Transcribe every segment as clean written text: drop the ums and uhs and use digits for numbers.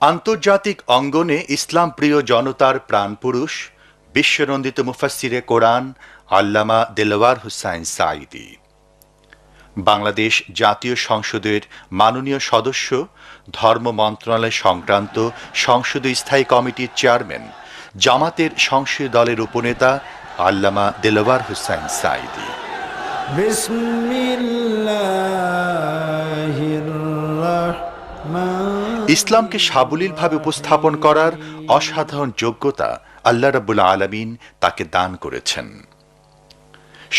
আন্তর্জাতিক অঙ্গনে ইসলাম প্রিয় জনতার প্রাণপুরুষ বিশ্বনন্দিত মুফাসসিরে কোরআন আল্লামা দেলওয়ার হোসাইন সাঈদী বাংলাদেশ জাতীয় সংসদের মাননীয় সদস্য, ধর্ম মন্ত্রণালয় সংক্রান্ত সংসদীয় স্থায়ী কমিটির চেয়ারম্যান, জামাতের সংসদীয় দলের উপনেতা আল্লামা দেলওয়ার হোসাইন সাঈদী। ইসলামকে সাবলীলভাবে উপস্থাপন করার অসাধারণ যোগ্যতা আল্লাহ রাব্বুল আলামিন তাকে দান করেছেন।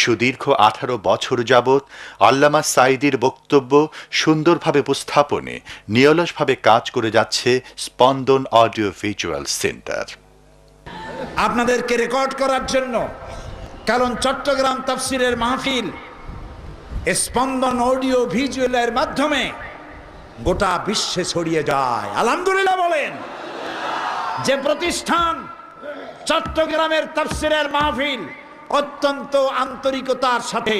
সুদীর্ঘ 18 বছর যাবৎ আল্লামা সাঈদীর বক্তব্য সুন্দরভাবে উপস্থাপনে নিরলসভাবে কাজ করে যাচ্ছে স্পন্দন অডিও ভিজুয়াল সেন্টার। আপনাদেরকে রেকর্ড করার জন্য, কারণ চট্টগ্রাম তাফসিরের মাহফিল স্পন্দন অডিও ভিজুয়ালের মাধ্যমে গোটা বিশ্বে ছড়িয়ে যায়। আলহামদুলিল্লাহ বলেন। যে প্রতিষ্ঠান চট্টগ্রামের তাফসিরের মাহফিল অত্যন্ত আন্তরিকতার সাথে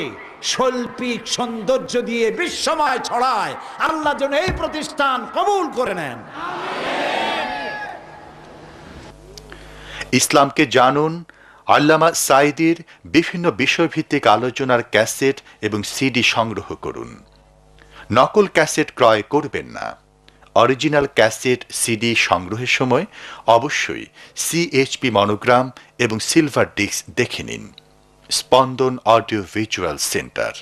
শৈল্পিক সৌন্দর্য দিয়ে বিশ্বময় ছড়ায়, আল্লাহ যেন এই প্রতিষ্ঠান কবুল করে নেন। ইসলামকে জানুন আল্লামা সাঈদীর বিভিন্ন বিষয়ভিত্তিক আলোচনার ক্যাসেট এবং সিডি সংগ্রহ করুন। নকল ক্যাসেট ক্রয় করবেন না। অরিজিনাল ক্যাসেট সিডি সংগ্রহের সময় অবশ্যই সিএইচপি মনোগ্রাম এবং সিলভার ডিস্ক দেখে নিন। স্পন্দন অডিও ভিজুয়াল সেন্টার।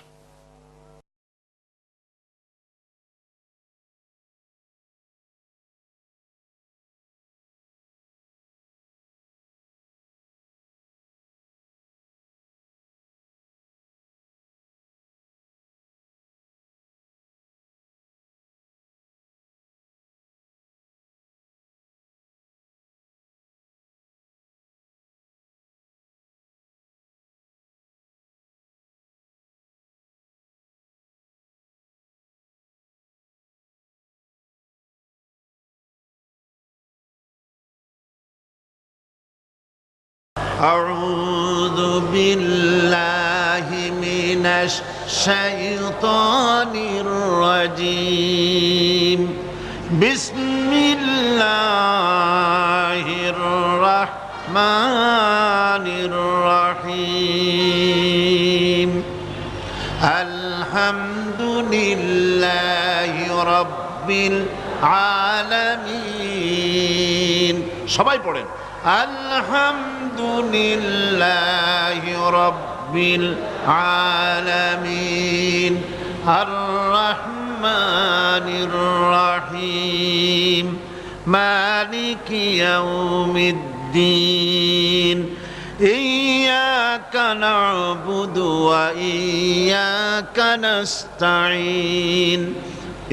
أعوذ بالله من الشيطان الرجيم بسم الله الرحمن الرحيم الحمد لله رب العالمين সবাই পড়েন আলহামদুলিল্লাহি রাব্বিল আলামিন আর রহমানির রহিম মালিকি ইয়াউমিদ্দিন ইয়্যাকা না'বুদু ওয়া ইয়্যাকা নাস্তাঈন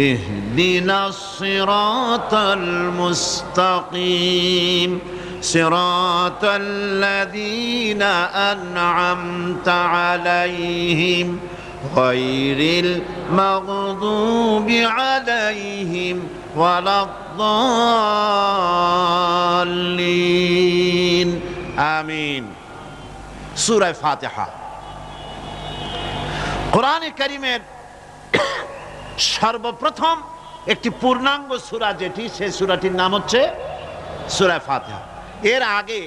ইহদিনাস সিরাতাল মুস্তাকিম صراط الذين أنعمت عليهم غير المغضوب عليهم ولا الضالين آمين সূরা ফাতিহা কোরআনে কারীমের সর্বপ্রথম একটি পূর্ণাঙ্গ সূরা যেটি, সেই সূরাটির নাম হচ্ছে সূরা ফাতিহা। এর আগে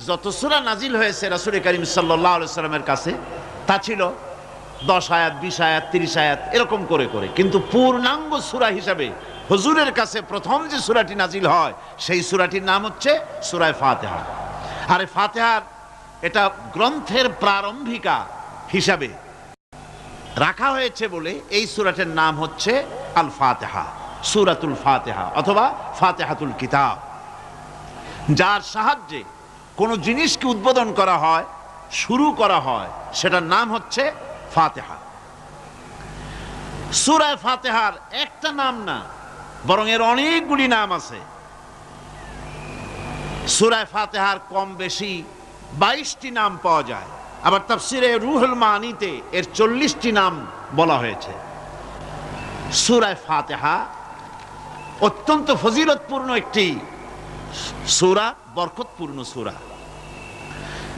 যত সূরা নাজিল হয়েছে রাসূল করিম সাল্লাল্লাহু আলাইহি সাল্লামের কাছে তা ছিল 10 আয়াত, 20 আয়াত, 30 আয়াত এরকম করে করে, কিন্তু পূর্ণাঙ্গ সূরা হিসাবে হুজুরের কাছে প্রথম যে সূরাটি নাজিল হয় সেই সূরাটির নাম হচ্ছে সূরা ফাতিহা। আর এই ফাতিহার এটা গ্রন্থের প্রারম্ভিকা হিসাবে রাখা হয়েছে বলে এই সূরাটির নাম হচ্ছে আল ফাতিহা, সূরাতুল ফাতিহা অথবা ফাতিহাতুল কিতাব। যার সাহায্যে কোনো জিনিসকে উদ্বোধন করা হয়, শুরু করা হয়, সেটার নাম হচ্ছে ফাতিহা। সূরা ফাতিহার একটা নাম না, বরং এর অনেকগুলি নাম আছে। সূরা ফাতিহার কম বেশি 22টি নাম পাওয়া যায়, আবার তাফসিরে রুহুল মানিতে এর 40টি নাম বলা হয়েছে। সূরা ফাতিহা অত্যন্ত ফজিলতপূর্ণ একটি সূরা, বরকতপূর্ণ সূরা।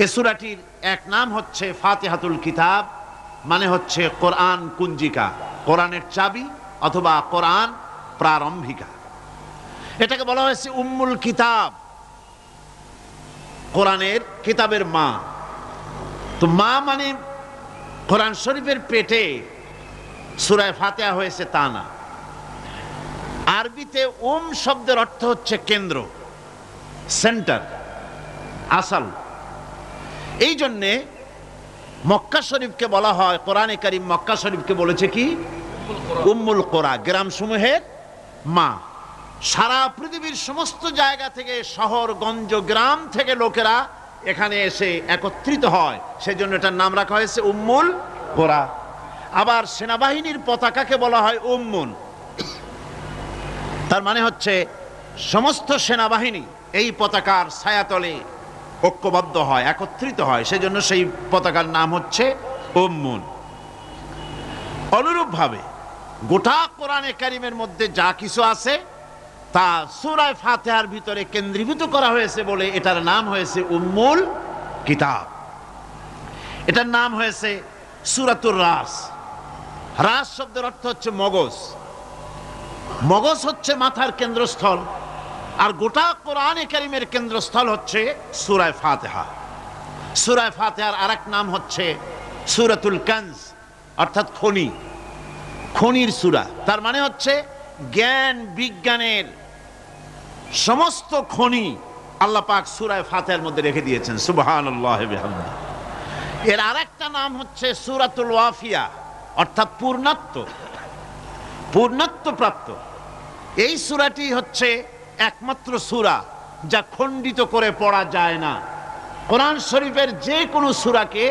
এই সূরাটির এক নাম হচ্ছে ফাতিহাতুল কিতাব, মানে হচ্ছে কোরআন কুঞ্জিকা, কোরআনের চাবি অথবা কোরআন প্রারম্ভিকা। এটাকে বলা হয়েছে উম্মুল কিতাব, কোরআনের কিতাবের মা। তো মা মানে কোরআন শরীফের পেটে সূরা ফাতিহা হয়েছে তা না। আরবিতে শব্দের অর্থ হচ্ছে কেন্দ্র, সেন্টার, আসল। এই জন্যে মক্কা শরীফকে বলা হয়, কোরআনে কারীম মক্কা শরীফকে বলেছে কি? উম্মুল কোরা, গ্রামসমূহের মা। সারা পৃথিবীর সমস্ত জায়গা থেকে, শহরগঞ্জ, গ্রাম থেকে লোকেরা এখানে এসে একত্রিত হয়, সেজন্য এটার নাম রাখা হয়েছে উম্মুল কোরা। আবার সেনাবাহিনীর পতাকাকে বলা হয় উম্মুন, তার মানে হচ্ছে সমস্ত সেনাবাহিনী এই পতাকার ছায়াতলে ঐক্যবদ্ধ হয়, একত্রিত হয়, সেজন্য সেই পতাকার নাম হচ্ছে উম্মুন। অনুরূপভাবে গোটা কোরআনে কারীমের মধ্যে যা কিছু আছে তা সূরা ফাতিহার ভিতরে কেন্দ্রীভূত করা হয়েছে বলে এটার নাম হয়েছে উম্মুল কিতাব। এটার নাম হয়েছে সূরাতুর রাস। রাস শব্দের অর্থ হচ্ছে মগজ। মগজ হচ্ছে মাথার কেন্দ্রস্থল, আর গোটা কোরআনে কারীমের কেন্দ্রস্থল হচ্ছে সূরা ফাতিহা। সূরা ফাতিহার আরেক নাম হচ্ছে সূরাতুল কানজ, অর্থাৎ খনি, খনির সূরা। তার মানে হচ্ছে জ্ঞান বিজ্ঞানের সমস্ত খনি আল্লাহ পাক সূরা ফাতিহার মধ্যে রেখে দিয়েছেন। সুবহানাল্লাহি ওয়া বিহামদিহি। এর আরেকটা নাম হচ্ছে সূরাতুল ওয়াফিয়া, অর্থাৎ পূর্ণত্ব প্রাপ্ত। এই সূরাটি হচ্ছে একমাত্র সূরা যা খণ্ডিত করে পড়া যায় না। কোরআন শরীফের যে কোনো সূরাকে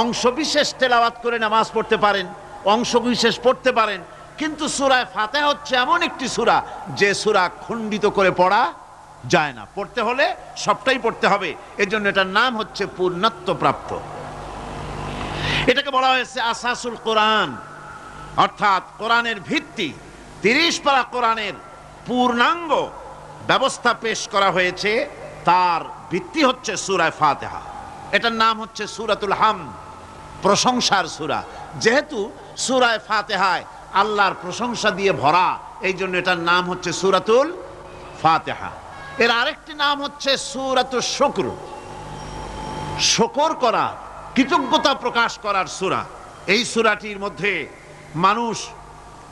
অংশবিশেষ তেলাওয়াত করে নামাজ পড়তে পারেন, অংশবিশেষ পড়তে পারেন, কিন্তু সূরা ফাতিহা হচ্ছে এমন একটি সূরা যে সূরা খণ্ডিত করে পড়া যায় না। পড়তে হলে সবটাই পড়তে হবে, এজন্য এটার নাম হচ্ছে পূর্ণত্ব প্রাপ্ত। এটাকে বলা হয়েছে আসাসুল কোরআন, অর্থাৎ কোরআনের ভিত্তি। 30 পারা কোরআনের পূর্ণাঙ্গ ব্যবস্থা পেশ করা হয়েছে, তার ভিত্তি হচ্ছে সূরা ফাতিহা। এটার নাম হচ্ছে সূরাতুল হামদ, প্রশংসার সূরা। যেহেতু সূরা ফাতিহায় আল্লাহর প্রশংসা দিয়ে ভরা, এই জন্য এটার নাম হচ্ছে সূরাতুল ফাতিহা। এর আরেকটি নাম হচ্ছে সূরাতুশ শুকর, শুকর করা, কৃতজ্ঞতা প্রকাশ করার সূরা। এই সূরাটির মধ্যে মানুষ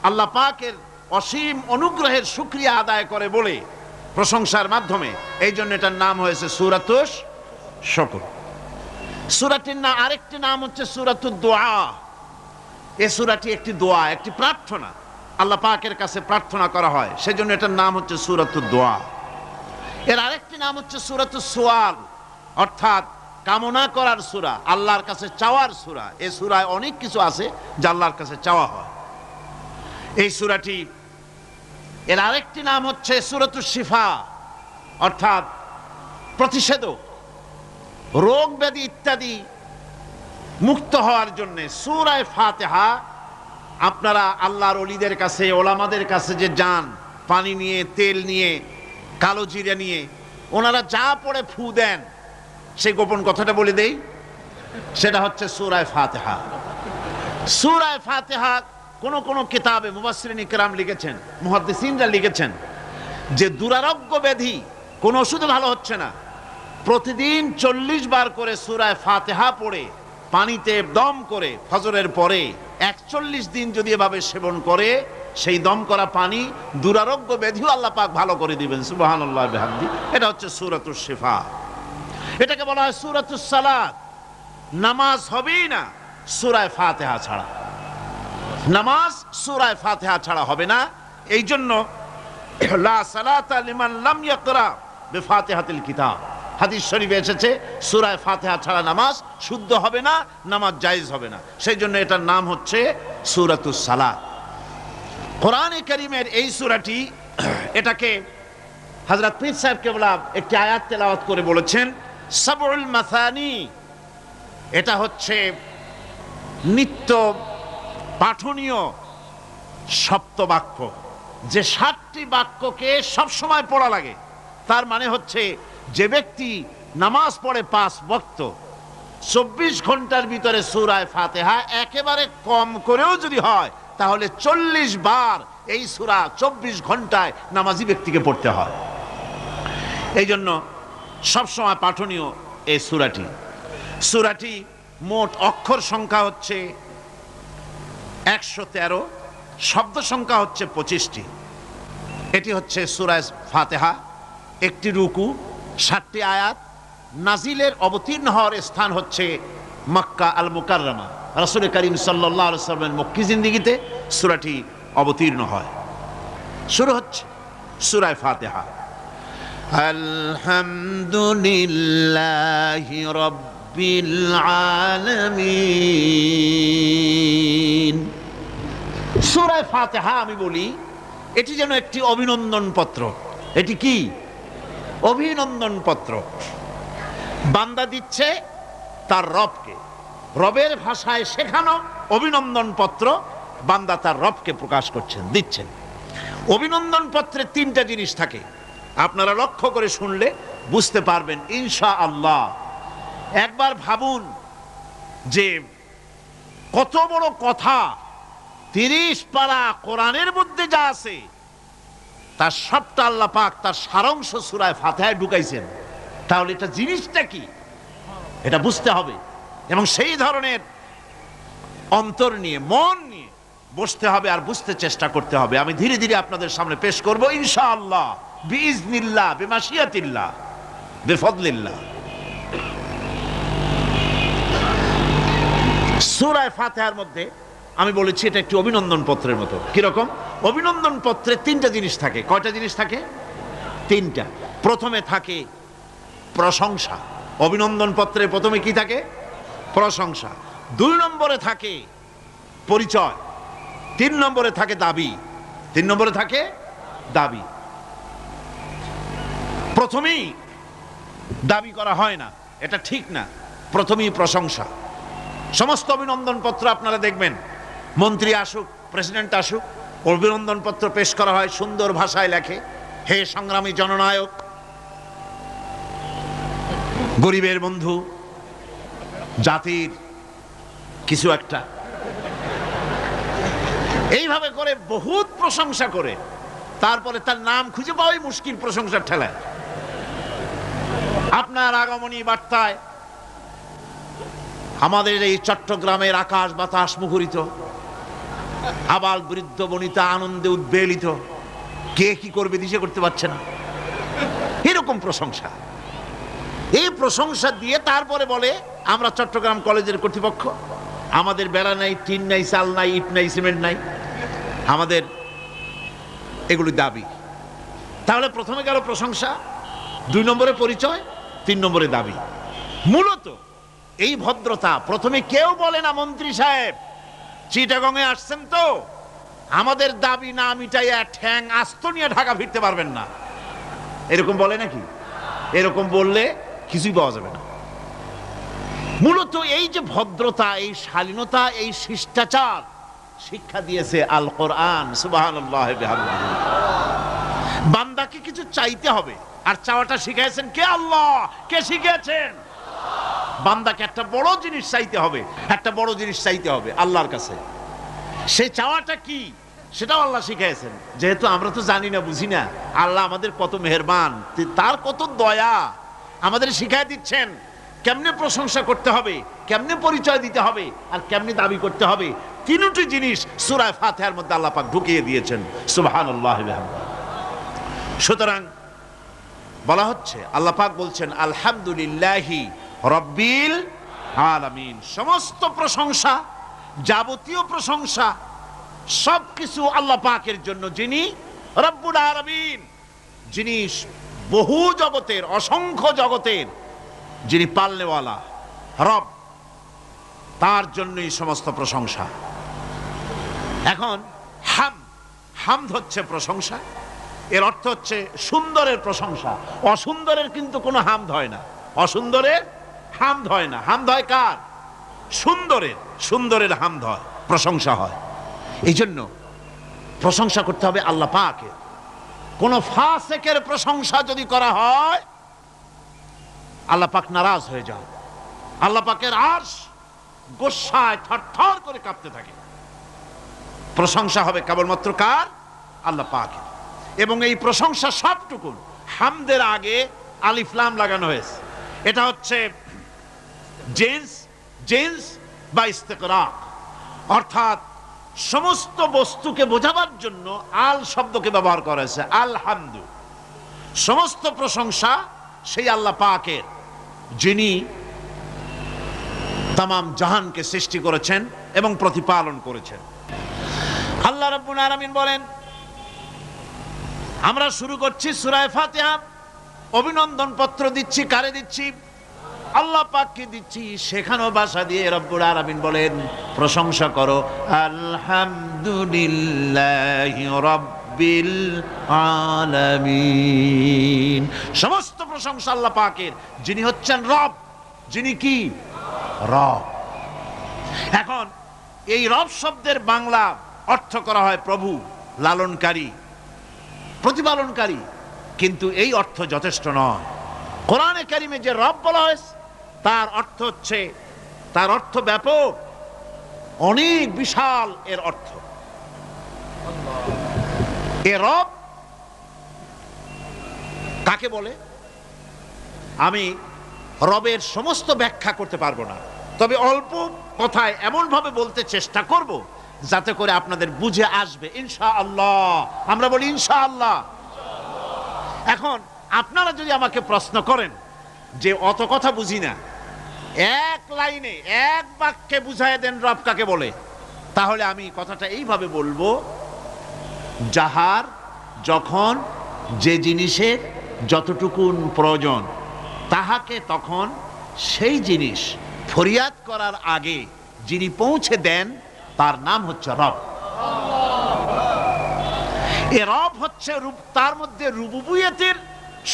আল্লাহ পাকের অসীম অনুগ্রহের শুকরিয়া আদায় করে বলে প্রশংসার মাধ্যমে, এই জন্য এটার নাম হয়েছে সূরাতুশ শুকর। সূরাটির না আরেকটি নাম হচ্ছে সূরাতুদ দোয়া। এই সূরাটি একটি দোয়া, একটি প্রার্থনা, আল্লাহ পাকের কাছে প্রার্থনা করা হয়, সেজন্য এটার নাম হচ্ছে সূরাতুদ দোয়া। এর আরেকটি নাম হচ্ছে সূরাতুস সুয়াল, অর্থাৎ কামনা করার সূরা, আল্লাহর কাছে চাওয়ার সূরা। এই সূরায় অনেক কিছু আছে যা আল্লাহর কাছে চাওয়া হয়। এই সূরাটি, এর আরেকটি নাম হচ্ছে সূরাতুশ শিফা, অর্থাৎ প্রতিষেধক, রোগ ব্যাধি ইত্যাদি মুক্ত হওয়ার জন্য। সূরা ফাতিহা আপনারা আল্লাহর ওলিদের কাছে, ওলামাদের কাছে যে যান, পানি নিয়ে, তেল নিয়ে, কালো জিরা নিয়ে, ওনারা যা পড়ে ফু দেন, সেই গোপন কথাটা বলে দেই, সেটা হচ্ছে সূরা ফাতিহা। সূরা ফাতিহা কোন কিতাবে মুফাসসিরিন ইকরাম লিখেছেন, মুহাদ্দিসিনরা লিখেছেন যে দুরারোগ্য ব্যাধি, কোন ওষুধে ভালো হচ্ছে না, প্রতিদিন 40 বার করে সূরা ফাতিহা পড়ে পানিতে দম করে ফজরের পরে 41 দিন যদি এভাবে সেবন করে, সেই দম করা পানি দুরারোগ্য ব্যাধিও আল্লাহ পাক ভালো করে দিবেন। সুবহানাল্লাহ ওয়া বিহামদিহি। এটা হচ্ছে সূরাতুশ শিফা। এটাকে বলা হয় সূরাতুস সালাত। নামাজ হবেই না সূরা ফাতিহা ছাড়া, নামাজ সূরা ফাতিহা ছাড়া হবে না। এই জন্য লা সালাতা লিমান লাম ইয়াকরা বিফাতিহাতিল কিতাব, হাদিস শরীফে এসেছে সূরা ফাতিহা ছাড়া নামাজ শুদ্ধ হবে না, নামাজ জায়েজ হবে না। সেই জন্য এটার নাম হচ্ছে সূরাতুস সালাত। কোরআনে কারীমের এই সূরাটি, এটাকে হযরত পীর সাহেব কেবলা একটি আয়াত তেলাওয়াত করে বলেছেন সাবউল মাসানি। এটা হচ্ছে নিত্য পাঠনীয় সপ্তবাক্য, যে 7টি বাক্যকে সবসময় পড়া লাগে। তার মানে হচ্ছে যে ব্যক্তি নামাজ পড়ে 5 ওয়াক্ত, 24 ঘন্টার ভিতরে সূরা ফাতিহা একেবারে কম করেও যদি হয় তাহলে 40 বার এই সূরা 24 ঘন্টায় নামাজি ব্যক্তিকে পড়তে হয়। এই জন্য সবসময় পাঠনীয় এই সূরাটি মোট অক্ষর সংখ্যা হচ্ছে 113, শব্দ সংখ্যা হচ্ছে 25টি। এটি হচ্ছে সূরা ফাতিহা, একটি রুকু, 7টি আয়াত। নাজিলের অবতীর্ণ হওয়ার স্থান হচ্ছে মক্কা আল মুকাররমা। রাসূল করিম সাল্লাল্লাহু আলাইহি ওয়াসাল্লামের মক্কি জিন্দেগিতে সূরাটি অবতীর্ণ হয়। শুরু হচ্ছে সূরা ফাতিহা, আলহামদুলিল্লাহি রাব্বিল আলামিন। সূরা ফাতিহা আমি বলি এটি যেন একটি অভিনন্দন পত্র। এটি কি? অভিনন্দন পত্র। বান্দা দিচ্ছে তার রবকে, রবের ভাষায় শেখানো অভিনন্দন পত্র বান্দা তার রবকে প্রকাশ করছেন, দিচ্ছেন। অভিনন্দন পত্রে 3টা জিনিস থাকে, আপনারা লক্ষ্য করে শুনলে বুঝতে পারবেন ইনশাআল্লাহ। একবার ভাবুন যে কত বড় কথা, 30 পারা কোরআনের মধ্যে যা আছে তার সবটা আল্লাহ পাক তার সারাংশ সূরা ফাতিহায় ঢুকাইছেন। তাহলে এটা জিনিসটা কি এটা বুঝতে হবে, এবং সেই ধরনের অন্তর নিয়ে, মন নিয়ে বসতে হবে আর বুঝতে চেষ্টা করতে হবে। আমি ধীরে ধীরে আপনাদের সামনে পেশ করব ইনশাআল্লাহ, বিইজনিল্লাহ, বিমাশিয়াতিল্লাহ, বিফদলিল্লাহ। সূরা ফাতিহার মধ্যে আমি বলেছি এটা একটি অভিনন্দন পত্রের মতো। কিরকম? অভিনন্দন পত্রে 3টা জিনিস থাকে। কয়টা জিনিস থাকে? 3টা। প্রথমে থাকে প্রশংসা। অভিনন্দন পত্রে প্রথমে কি থাকে? প্রশংসা। 2 নম্বরে থাকে পরিচয়। 3 নম্বরে থাকে দাবি। 3 নম্বরে থাকে দাবি। প্রথমেই দাবি করা হয় না, এটা ঠিক না। প্রথমেই প্রশংসা। সমস্ত অভিনন্দন পত্র আপনারা দেখবেন, মন্ত্রী আসুক, প্রেসিডেন্ট আসুক, অভিনন্দন পত্র পেশ করা হয়, সুন্দর ভাষায় লেখে, হে সংগ্রামী জননায়ক, গরিবের বন্ধু, জাতির কিছু একটা, এইভাবে করে বহুত প্রশংসা করে তারপরে তার নাম খুঁজে পাওয়াই মুশকিল প্রশংসার ঠেলায়। আপনার আগমনী বার্তায় আমাদের এই চট্টগ্রামের আকাশ বাতাস মুখরিত, আবাল বৃদ্ধ বনিতা আনন্দে উদ্বেলিত, কে কি করবে দিশে করতে পারছে না, এরকম প্রশংসা। এই প্রশংসা দিয়ে তারপরে বলে আমরা চট্টগ্রাম কলেজের কর্তৃপক্ষ, আমাদের বেড়া নাই, টিন নাই, চাল নাই, ইট নাই, সিমেন্ট নাই, আমাদের এগুলি দাবি। তাহলে প্রথমে গেল প্রশংসা, 2 নম্বরে পরিচয়, 3 নম্বরে দাবি। মূলত এই ভদ্রতা প্রথমে কেউ বলে না, মন্ত্রী সাহেব চিটাগংয়ে আসছেন তো, আমাদের দাবি না মিটাইয়া ঠ্যাং আস্ত নিয়ে ঢাকা ফিরতে পারবেন না, এরকম বলে নাকি? এরকম বললে কিছুই পাওয়া যাবে না। মূলত এই যে ভদ্রতা, এই শালীনতা, এই শিষ্টাচার শিক্ষা দিয়েছে আল কোরআন। সুবহানাল্লাহ বিহামদিহি। বান্দাকে কিছু চাইতে হবে, আর চাওয়াটা শিখাইছেন কে? আল্লাহ। কে শিখিয়েছেন? বান্দাকে একটা বড় জিনিস চাইতে হবে, একটা বড় জিনিস চাইতে হবে আল্লাহর কাছে। সেই চাওয়াটা কি সেটাও আল্লাহ শিখাইছেন। যেহেতু আমরা তো জানি না, বুঝি না, আল্লাহ আমাদের কত মেহেরবান, তার কত দয়া, আমাদের শিখাই দিচ্ছেন কেমনে প্রশংসা করতে হবে, কেমনে পরিচয় দিতে হবে, আর কেমনে দাবি করতে হবে। 3টি জিনিস সূরা ফাতিহার মধ্যে আল্লাহ পাক ঢুকিয়ে দিয়েছেন। সুবহানাল্লাহ বিহামদিহি। সুতরাং বলা হচ্ছে, আল্লাহ পাক বলছেন আলহামদুলিল্লাহি রাব্বিল আলামিন। সমস্ত প্রশংসা, যাবতীয় প্রশংসা সবকিছু আল্লাহ পাকের জন্য, যিনি রব্বুল আলামিন, যিনি বহু জগতের, অসংখ্য জগতের যিনি পালনেওয়ালা রব, তার জন্যই সমস্ত প্রশংসা। এখন হামদ হচ্ছে প্রশংসা, এর অর্থ হচ্ছে সুন্দরের প্রশংসা। অসুন্দরের কিন্তু কোনো হামদ হয় না, অসুন্দরের হামদ হয় না। হামদ হয় কার? সুন্দরের। সুন্দরের হামদ হয়, প্রশংসা হয়। এই জন্য প্রশংসা করতে হবে আল্লাহ পাকের। কোন ফাসিকের প্রশংসা যদি করা হয়, আল্লাহ পাক নারাজ হয়ে যান। আল্লাহ পাকের আরশ গোসায় থরথর করে কাঁপতে থাকে। প্রশংসা হবে কেবলমাত্র কার? আল্লাহ পাকের। এবং এই প্রশংসা সবটুকু হামদের আগে আলিফ লাম লাগানো হয়েছে। এটা হচ্ছে জিন্স বা ইস্তেকরাক, অর্থাৎ সমস্ত বস্তুকে বোঝাবার জন্য আল শব্দকে ব্যবহার করা হয়েছে। আলহামদু, সমস্ত প্রশংসা সেই আল্লাহ পাকের, যিনি তামাম জাহানকে সৃষ্টি করেছেন এবং প্রতিপালন করেছেন। আল্লাহ রাব্বুল আলামিন বলেন, আমরা শুরু করছি সূরা ফাতিহা। অভিনন্দন পত্র দিচ্ছি, কারে দিচ্ছি? আল্লাহ পাককে দিচ্ছি। সেখানেও ভাষা দিয়ে রব্বুল আলামিন বলেন, প্রশংসা করো আলহামদুলিল্লাহি রাব্বিল আলামিন। সমস্ত প্রশংসা আল্লাহ পাকের, যিনি হচ্ছেন রব। যিনি কি? রব। এখন এই রব শব্দের বাংলা অর্থ করা হয় প্রভু, লালনকারী, প্রতিপালনকারী, কিন্তু এই অর্থ যথেষ্ট নয়। কোরআনে কারিমে যে রব বলা হয়েছে তার অর্থ হচ্ছে, তার অর্থ ব্যাপক, অনেক বিশাল এর অর্থ। এ রব কাকে বলে আমি রবের সমস্ত ব্যাখ্যা করতে পারবো না, তবে অল্প কথায় এমন ভাবে বলতে চেষ্টা করব যাতে করে আপনাদের বুঝে আসবে ইনশাআল্লাহ। আমরা বলি ইনশাআল্লাহ। এখন আপনারা যদি আমাকে প্রশ্ন করেন যে অত কথা বুঝি না, এক লাইনে এক বাক্যে বুঝায় দেন রব কাকে বলে, তাহলে আমি কথাটা এইভাবে বলবো, যাহার যখন যে জিনিসের যতটুকুন প্রয়োজন তাহাকে তখন সেই জিনিস ফরিয়াদ করার আগে যিনি পৌঁছে দেন তার নাম হচ্ছে রব। এ রব হচ্ছে তার মধ্যে রুবুবিয়তের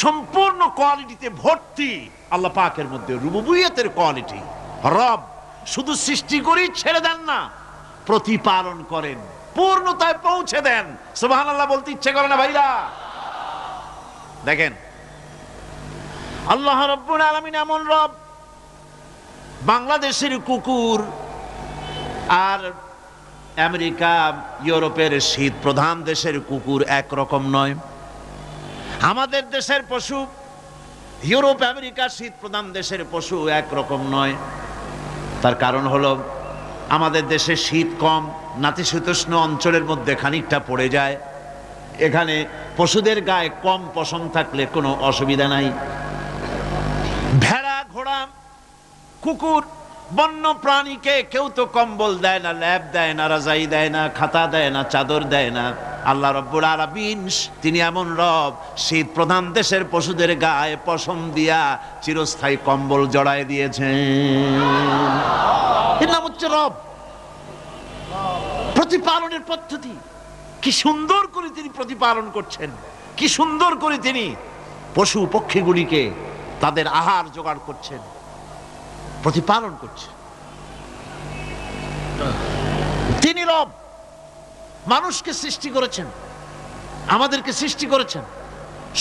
সম্পূর্ণ কোয়ালিটিতে ভর্তি। আল্লাহ পাকের মধ্যে রুবুবিয়তের কোয়ালিটি। রব শুধু সৃষ্টি করেই ছেড়ে দেন না, প্রতিপালন করেন, পূর্ণতায় পৌঁছে দেন। সুবহানাল্লাহ বলতে ইচ্ছে করে না ভাইরা? দেখেন, আল্লাহ রাব্বুল আলামিন এমন রব, বাংলাদেশের কুকুর আর আমেরিকা ইউরোপের শীত প্রধান দেশের কুকুর একরকম নয়। আমাদের দেশের পশু ইউরোপ আমেরিকা শীত প্রধান দেশের পশু একরকম নয়। তার কারণ হলো আমাদের দেশে শীত কম, নাতিশীতোষ্ণ অঞ্চলের মধ্যে খানিকটা পড়ে যায়। এখানে পশুদের গায়ে কম পশম থাকলে কোনো অসুবিধা নাই। ভেড়া, ঘোড়া, কুকুর, বন্য প্রাণীকে কেউ তো কম্বল দেয় না, ল্যাপ দেয় না, রাজাই দেয় না, খাতা দেয় না, চাদর দেয় না। আল্লাহ রাব্বুল আলামিন তিনি এমন রব, শীত প্রধান দেশের পশুদের গায়ে পশম দিয়া চিরস্থায়ী কম্বল জড়ায় দিয়েছেন। এর নাম হচ্ছে রব। প্রতিপালনের পদ্ধতি কি সুন্দর করে তিনি প্রতিপালন করছেন, কি সুন্দর করে তিনি পশু পক্ষীগুলিকে তাদের আহার জোগাড় করছেন, প্রতিপালন করছে। তিনি রব, মানুষকে সৃষ্টি করেছেন, আমাদেরকে সৃষ্টি করেছেন,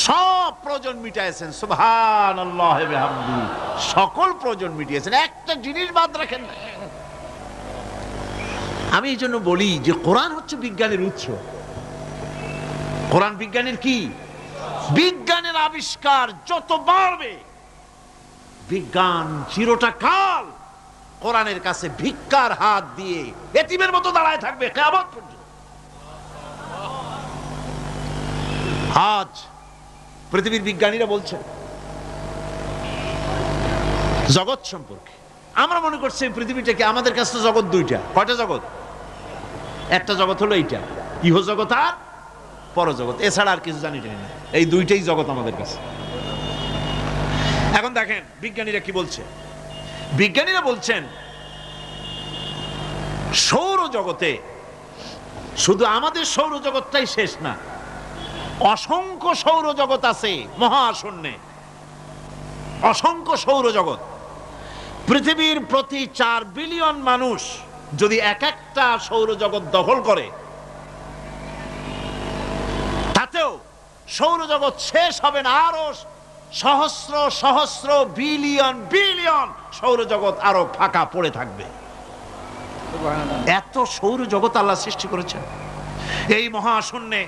সব প্রয়োজন মিটাইছেন। সুবহানাল্লাহ ওয়া বিহামদিহি, সকল প্রয়োজন মিটিয়েছেন, একটা জিনিস বাদ রাখেন না। আমি এই জন্য বলি যে কোরআন হচ্ছে বিজ্ঞানের উৎস। কোরআন বিজ্ঞানের কি? বিজ্ঞানের আবিষ্কার যত বাড়বে, বিজ্ঞান চিরটা কাল কোরআনের কাছে ভিক্ষার হাত দিয়ে এতিমের মতো দাঁড়ায় থাকবে কিয়ামত পর্যন্ত। আজ পৃথিবীর বিজ্ঞানীরা বলছেন জগৎ সম্পর্কে, আমরা মনে করছি পৃথিবীটাকে, আমাদের কাছে জগৎ দুইটা। কয়টা জগৎ? একটা জগৎ হলো এইটা, ইহ জগৎ আর পরজগৎ, এছাড়া আর কিছু জানি না। এই দুইটাই জগৎ আমাদের কাছে। এখন দেখেন বিজ্ঞানীরা কি বলছে। বিজ্ঞানীরা বলছেন সৌরজগতে শুধু আমাদের সৌরজগৎটাই শেষ না, অসংখ্য সৌরজগৎ আছে মহাশূন্যে, অসংখ্য সৌরজগৎ। পৃথিবীর প্রতি 4 বিলিয়ন মানুষ যদি এক একটা সৌরজগৎ দখল করে, তাতেও সৌরজগৎ শেষ হবে না। আরো সহস্র সহস্র বিলিয়ন বিলিয়ন সৌরজগৎ আরো ফাঁকা পড়ে থাকবে। এত সৌর জগৎ আল্লাহ সৃষ্টি করেছেন। এই মহাশূন্যে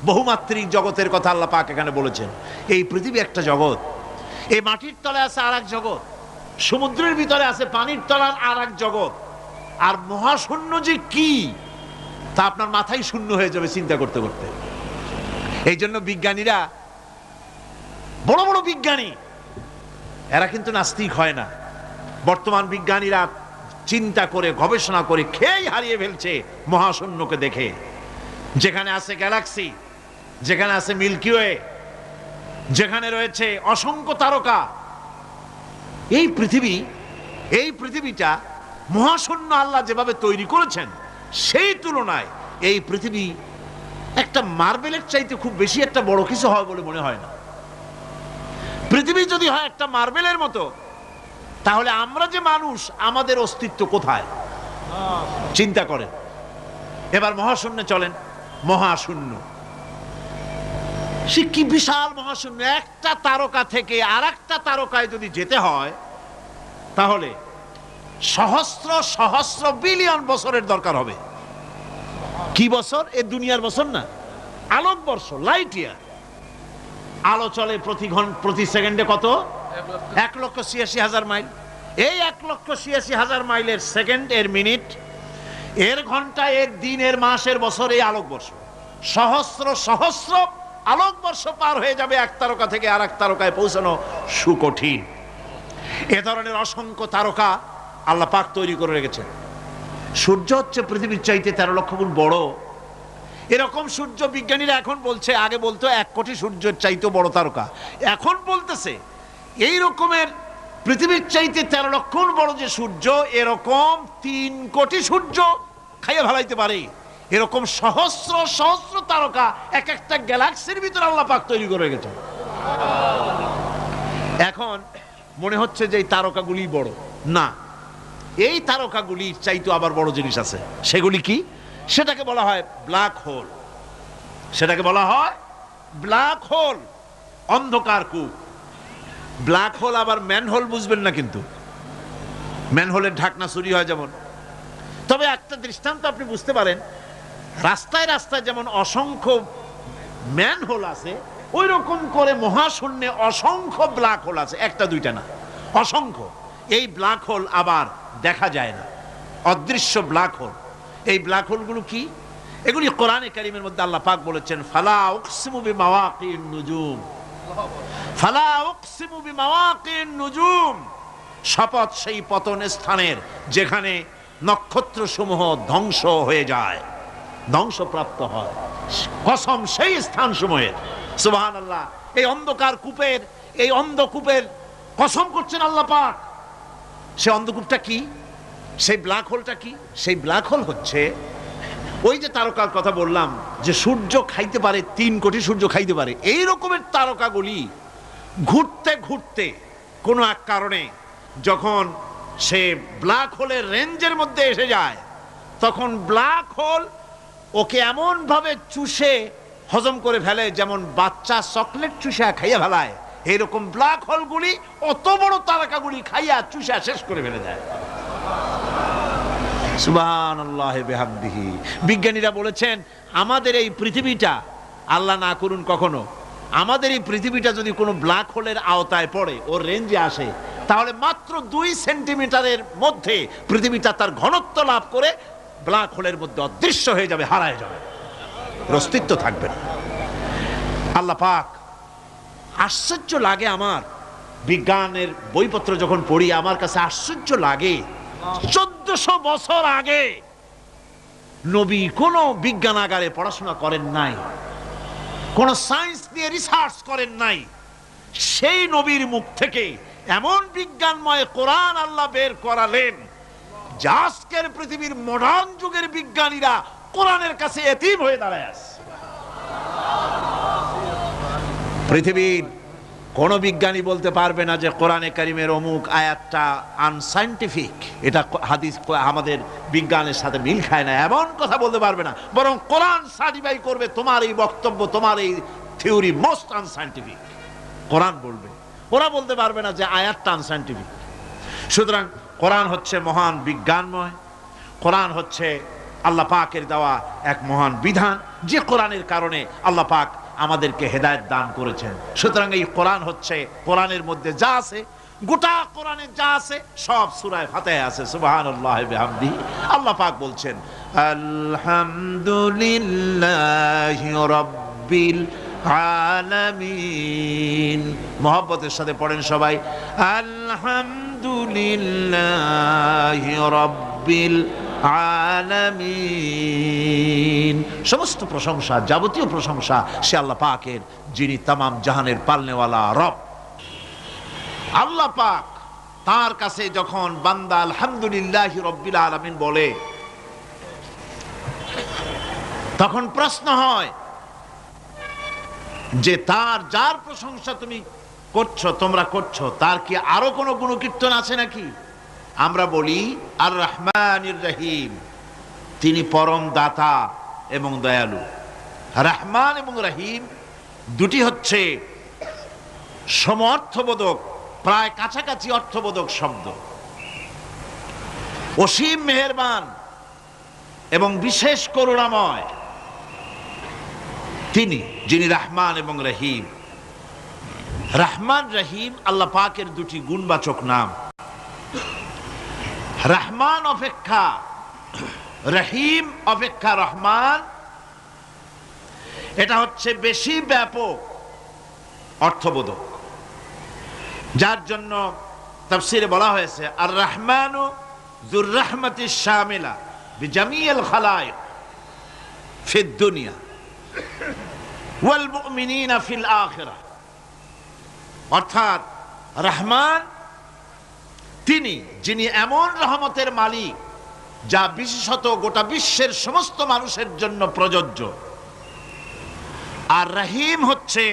বহুমাত্রিক জগতের কথা আল্লাহ পাক এখানে বলেছেন। এই পৃথিবী একটা জগৎ, এই মাটির তলে আছে আর এক জগৎ, সমুদ্রের ভিতরে আছে পানির তলার আর এক জগৎ। আর মহাশূন্য যে কি তা আপনার মাথায় শূন্য হয়ে যাবে চিন্তা করতে করতে। এই জন্য বিজ্ঞানীরা, বড় বড় বিজ্ঞানী, এরা কিন্তু নাস্তিক হয় না। বর্তমান বিজ্ঞানীরা চিন্তা করে গবেষণা করে খেই হারিয়ে ফেলছে মহাশূন্যকে দেখে। যেখানে আছে গ্যালাক্সি, যেখানে আছে মিল্কি ওয়ে, যেখানে রয়েছে অসংখ্য তারকা, এই পৃথিবীটা মহাশূন্য আল্লাহ যেভাবে তৈরি করেছেন সেই তুলনায় এই পৃথিবী একটা মার্বেলের চাইতে খুব বেশি একটা বড় কিছু হয় বলে মনে হয় না। পৃথিবী যদি হয় একটা মার্বেলের মতো, তাহলে আমরা যে মানুষ, আমাদের অস্তিত্ব কোথায় চিন্তা করেন। এবার মহাশূন্যে চলেন। মহাশূন্য সে কি বিশাল মহাশূন্য! একটা তারকা থেকে আর একটা তারকায় যদি যেতে হয় তাহলে সহস্র সহস্র বিলিয়ন বছরের দরকার হবে। কি বছর? এ দুনিয়ার বছর না, আলোকবর্ষ, লাইট ইয়ার। আলো চলে প্রতি সেকেন্ডে কত? 1,86,000 মাইল। এই 1,86,000 মাইলের সেকেন্ড, এর মিনিট, এর ঘন্টা, এর দিন, এর মাস, এর বছর, এই আলোকবর্ষ। সহস্র সহস্র আলোকবর্ষ পার হয়ে যাবে এক তারকা থেকে আর এক তারকায় পৌঁছানো সুকঠিন। এ ধরনের অসংখ্য তারকা আল্লাহ পাক তৈরি করে রেখেছেন। সূর্য হচ্ছে পৃথিবীর চাইতে 13 লক্ষ গুণ বড়। এরকম সূর্য বিজ্ঞানীরা এখন বলছে, আগে বলতো 1 কোটি সূর্যের চাইতে বড় তারকা, এখন বলতেছে এই রকমের পৃথিবীর চাইতে 13 লক্ষ গুণ বড় যে সূর্য, এরকম 3 কোটি সূর্য খাইয়া ভালাইতে পারে। এরকম সহস্র সহস্র তারকা এক একটা গ্যালাক্সির ভিতরে আল্লাহ পাক তৈরি করে রেখেছেন। এখন মনে হচ্ছে যে এই তারকাগুলি বড় না, এই তারকাগুলির চাইতে আবার বড় জিনিস আছে। সেগুলি কি? সেটাকে বলা হয় ব্ল্যাক হোল। সেটাকে বলা হয় ব্ল্যাক হোল, অন্ধকার কূপ। ব্ল্যাক হোল আবার ম্যানহোল বুঝবেন না, কিন্তু ম্যানহোলের ঢাকনা চুরি হয় যেমন। তবে একটা দৃষ্টান্ত আপনি বুঝতে পারেন, রাস্তায় রাস্তায় যেমন অসংখ্য ম্যানহোল আছে, ওই রকম করে মহাশূন্যে অসংখ্য ব্ল্যাক হোল আছে, একটা দুইটা না, অসংখ্য। এই ব্ল্যাক হোল আবার দেখা যায় না, অদৃশ্য ব্ল্যাক হোল। এই ব্ল্যাক হোলগুলো কি? এগুলি কোরআনে কারীমের মধ্যে আল্লাহ পাক বলেছেন, ফালা উকসিমু বিমাওয়াকিন নুজুম, ফালা উকসিমু বিমাওয়াকিন নুজুম, শপথ সেই পতন স্থানের যেখানে নক্ষত্র সমূহ ধ্বংস হয়ে যায়, ধ্বংসপ্রাপ্ত হয়, কসম সেই স্থান সমূহের। সুবহানাল্লাহ। এই অন্ধকার কূপের, এই অন্ধকূপের কসম করছেন আল্লাহ পাক। সেই অন্ধকূপটা কি? সেই ব্ল্যাক হোলটা কি? সেই ব্ল্যাক হোল হচ্ছে ওই যে তারকার কথা বললাম যে সূর্য খাইতে পারে, 3 কোটি সূর্য খাইতে পারে, এই রকমের তারকাগুলি ঘুরতে ঘুরতে কোনো এক কারণে যখন সে ব্ল্যাক হোলের রেঞ্জের মধ্যে এসে যায়, তখন ব্ল্যাক হোল ওকে এমন ভাবে চুষে হজম করে ফেলে যেমন বাচ্চা চকলেট চুষা খাইয়া ফেলায়। এইরকম ব্ল্যাক হোলগুলি অত বড় তারকাগুলি খাইয়া চুষা শেষ করে ফেলে দেয়। সুবহানাল্লাহ বিহামদিহি। বিজ্ঞানীরা বলেছেন আমাদের এই পৃথিবীটা, আল্লাহ না করুন কখনো, আমাদের এই পৃথিবীটা যদি কোনো ব্ল্যাক হোলের আওতায় পড়ে, ওর রেঞ্জে আসে, তাহলে মাত্র 2 সেন্টিমিটারের মধ্যে পৃথিবীটা তার ঘনত্ব লাভ করে ব্ল্যাক হোলের মধ্যে অদৃশ্য হয়ে যাবে, হারায় যাবে, অস্তিত্ব থাকবে না। আল্লাহ পাক, আশ্চর্য লাগে আমার বিজ্ঞানের বইপত্র যখন পড়ি, আমার কাছে আশ্চর্য লাগে 1400 বছর আগে নবী কোনো বিজ্ঞানাগারে পড়াশোনা করেন নাই, কোন সায়েন্স নিয়ে রিসার্চ করেন নাই। সেই নবীর মুখ থেকে এমন বিজ্ঞানময় কোরআন আল্লাহ বের করালেন, যা আজকের পৃথিবীর মডার্ন যুগের বিজ্ঞানীরা কোরআনের কাছে এতিম হয়ে দাঁড়ায় আছে। পৃথিবীর কোন বিজ্ঞানী বলতে পারবে না যে কোরআনে কারিমের অমুক আয়াতটা আনসাইন্টিফিক, এটা হাদিস আমাদের বিজ্ঞানের সাথে মিল খায় না, এমন কথা বলতে পারবে না। বরং কোরআন সার্টিফাই করবে তোমার এই বক্তব্য, তোমার এই থিওরি মোস্ট আনসাইন্টিফিক, কোরআন বলবে। ওরা বলতে পারবে না যে আয়াতটা আনসাইন্টিফিক। সুতরাং কোরআন হচ্ছে মহান বিজ্ঞানময়, কোরআন হচ্ছে আল্লাহ পাকের দেওয়া এক মহান বিধান, যে কোরআনের কারণে আল্লাহ পাক আমাদেরকে হেদায়েত দান করেছেন। সুতরাং এই কোরআন হচ্ছে, কোরআনের মধ্যে যা আছে, গোটা কোরআনে যা আছে সব সূরা ফাতিহায় আছে। সুবহানাল্লাহি ওয়া বিহামদিহি। আল্লাহ পাক বলছেন আলহামদুলিল্লাহি রাব্বিল আলামিন। মোহাব্বতের সাথে পড়েন সবাই, আলহামদুলিল্লাহি রাব্বিল আলামিন। সমস্ত প্রশংসা, যাবতীয় প্রশংসা সে আল্লাহ পাকের, যিনি তামাম জাহানের পালনেওয়ালা রব। আল্লাহ পাক তার কাছে যখন বান্দা আলহামদুলিল্লাহি রাব্বিল আলামিন বলে, তখন প্রশ্ন হয় যে তার যার প্রশংসা তুমি করছো, তোমরা করছো, তার কি আরো কোনো গুণকীর্তন আছে নাকি? আমরা বলি আর রহমানির রহিম, তিনি পরম দাতা এবং দয়ালু। রহমান এবং রহিম দুটি হচ্ছে সমঅর্থবোধক, প্রায় কাছাকাছি অর্থবোধক শব্দ। অসীম মেহেরবান এবং বিশেষ করুণাময় তিনি, যিনি রহমান এবং রহিম। রহমান রহিম আল্লাহ পাকের দুটি গুণবাচক নাম। রহমান অপেক্ষা, রহিম অপেক্ষা রহমান, এটা হচ্ছে বেশি ব্যাপক অর্থবোধক, যার জন্য তাফসীরে বলা হয়েছে আর রহমানু যুর রাহমাতিশ শামিলা বিজামিল খালায়েক ফিদ দুনিয়া ওয়াল মুমিনিনা ফিল আখিরাহ। অর্থাৎ রহমান তিনি, যিনি এমন রহমতের মালিক যা বিশেষত গোটা বিশ্বের সমস্ত মানুষের জন্য প্রযোজ্য। আর রহিম হচ্ছে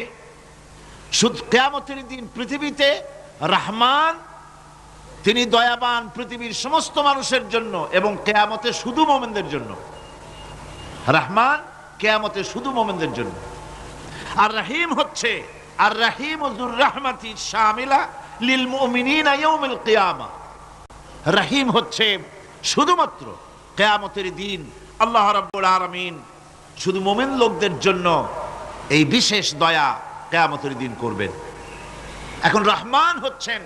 শুধু কিয়ামতের দিন পৃথিবীতে রহমান, তিনি দয়াবান পৃথিবীর সমস্ত মানুষের জন্য এবং কিয়ামতে শুধু মুমিনদের জন্য। রহমান কিয়ামতে শুধু মুমিনদের জন্য। আর রহিম হচ্ছে আর রহিম যুর রাহমাতি শামিলা লিল মুমিনিনা ইয়াউমিল কিয়ামা। রহিম হচ্ছে শুধুমাত্র কিয়ামতের দিন আল্লাহ রাব্বুল আলামিন শুধু মুমিন লোকদের জন্য এই বিশেষ দয়া কিয়ামতের দিন করবেন। এখন রহমান হচ্ছেন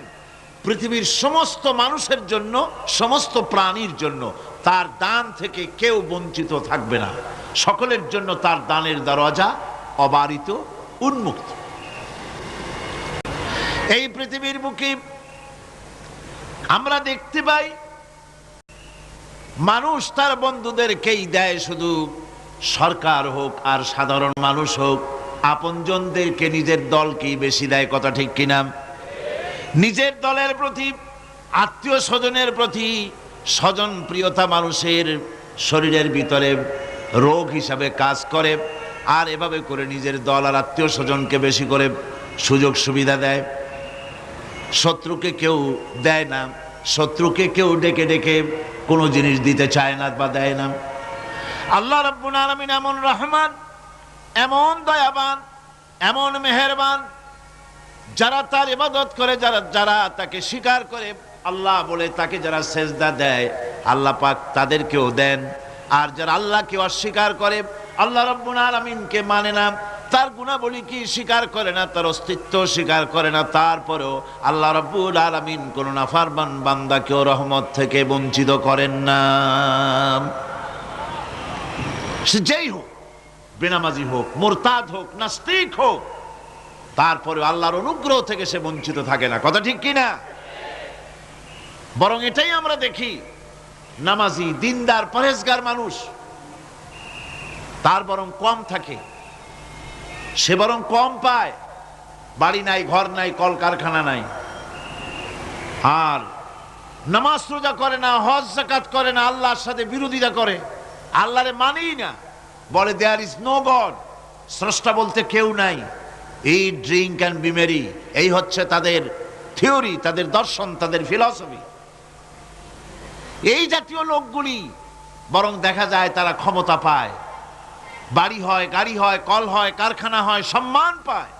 পৃথিবীর সমস্ত মানুষের জন্য, সমস্ত প্রাণীর জন্য। তার দান থেকে কেউ বঞ্চিত থাকবে না, সকলের জন্য তার দানের দরজা অবারিত, উন্মুক্ত। এই পৃথিবীর বুকে আমরা দেখতে পাই মানুষ তার বন্ধুদেরকেই দেয়, শুধু সরকার হোক আর সাধারণ মানুষ হোক, আপনজনদেরকে, নিজের দলকেই বেশি দেয়। কথা ঠিক কিনা? নিজের দলের প্রতি, আত্মীয় স্বজনের প্রতি স্বজন প্রিয়তা মানুষের শরীরের ভিতরে রোগ হিসাবে কাজ করে, আর এভাবে করে নিজের দল আর আত্মীয় স্বজনকে বেশি করে সুযোগ সুবিধা দেয়। শত্রুকে কেউ দেয় না, শত্রুকে কেউ ডেকে ডেকে কোনো জিনিস দিতে চায় না বা দেয় না। আল্লাহ রাব্বুল আলামিন এমন রহমান, এমন দয়াবান, এমন মেহেরবান, যারা তার ইবাদত করে, যারা তাকে স্বীকার করে, আল্লাহ বলে তাকে যারা সেজদা দেয়, আল্লাহ পাক তাদেরকেও দেন। আর যারা আল্লাহকে অস্বীকার করে, আল্লাহ রাব্বুল আলামিনকে মানে না, তার গুণাবলী কি স্বীকার করে না, তার অস্তিত্ব স্বীকার করে না, তারপরেও আল্লাহ রাব্বুল আলামিন কোন নাফরমান বান্দাকেও রহমত থেকে বঞ্চিত করেন না। সে যেই হোক, বেনামাজি হোক, মুরতাদ হোক, নাস্তিক হোক, তারপরে আল্লাহর অনুগ্রহ থেকে সে বঞ্চিত থাকে না। কথা ঠিক কিনা? বরং এটাই আমরা দেখি, নামাজি, দিনদার, পরহেজগার মানুষ তার বরং কম থাকে, সে বরং কম পায়। বাড়ি নাই, ঘর নাই, কলকারখানা নাই, আর নামাজ রোজা করে না, হজ যাকাত করে না, আল্লাহর সাথে বিরোধিতা করে, আল্লাহরে মানেই না, বলে দেয়ার ইজ নো গড, স্রষ্টা বলতে কেউ নাই। এই ড্রিঙ্ক অ্যান্ড বি মেরি, এই হচ্ছে তাদের থিওরি, তাদের দর্শন, তাদের ফিলসফি। এই জাতীয় লোকগুলি বরং দেখা যায় তারা ক্ষমতা পায়, বাড়ি হয়, গাড়ি হয়, কল হয়, কারখানা হয়, সম্মান পায়।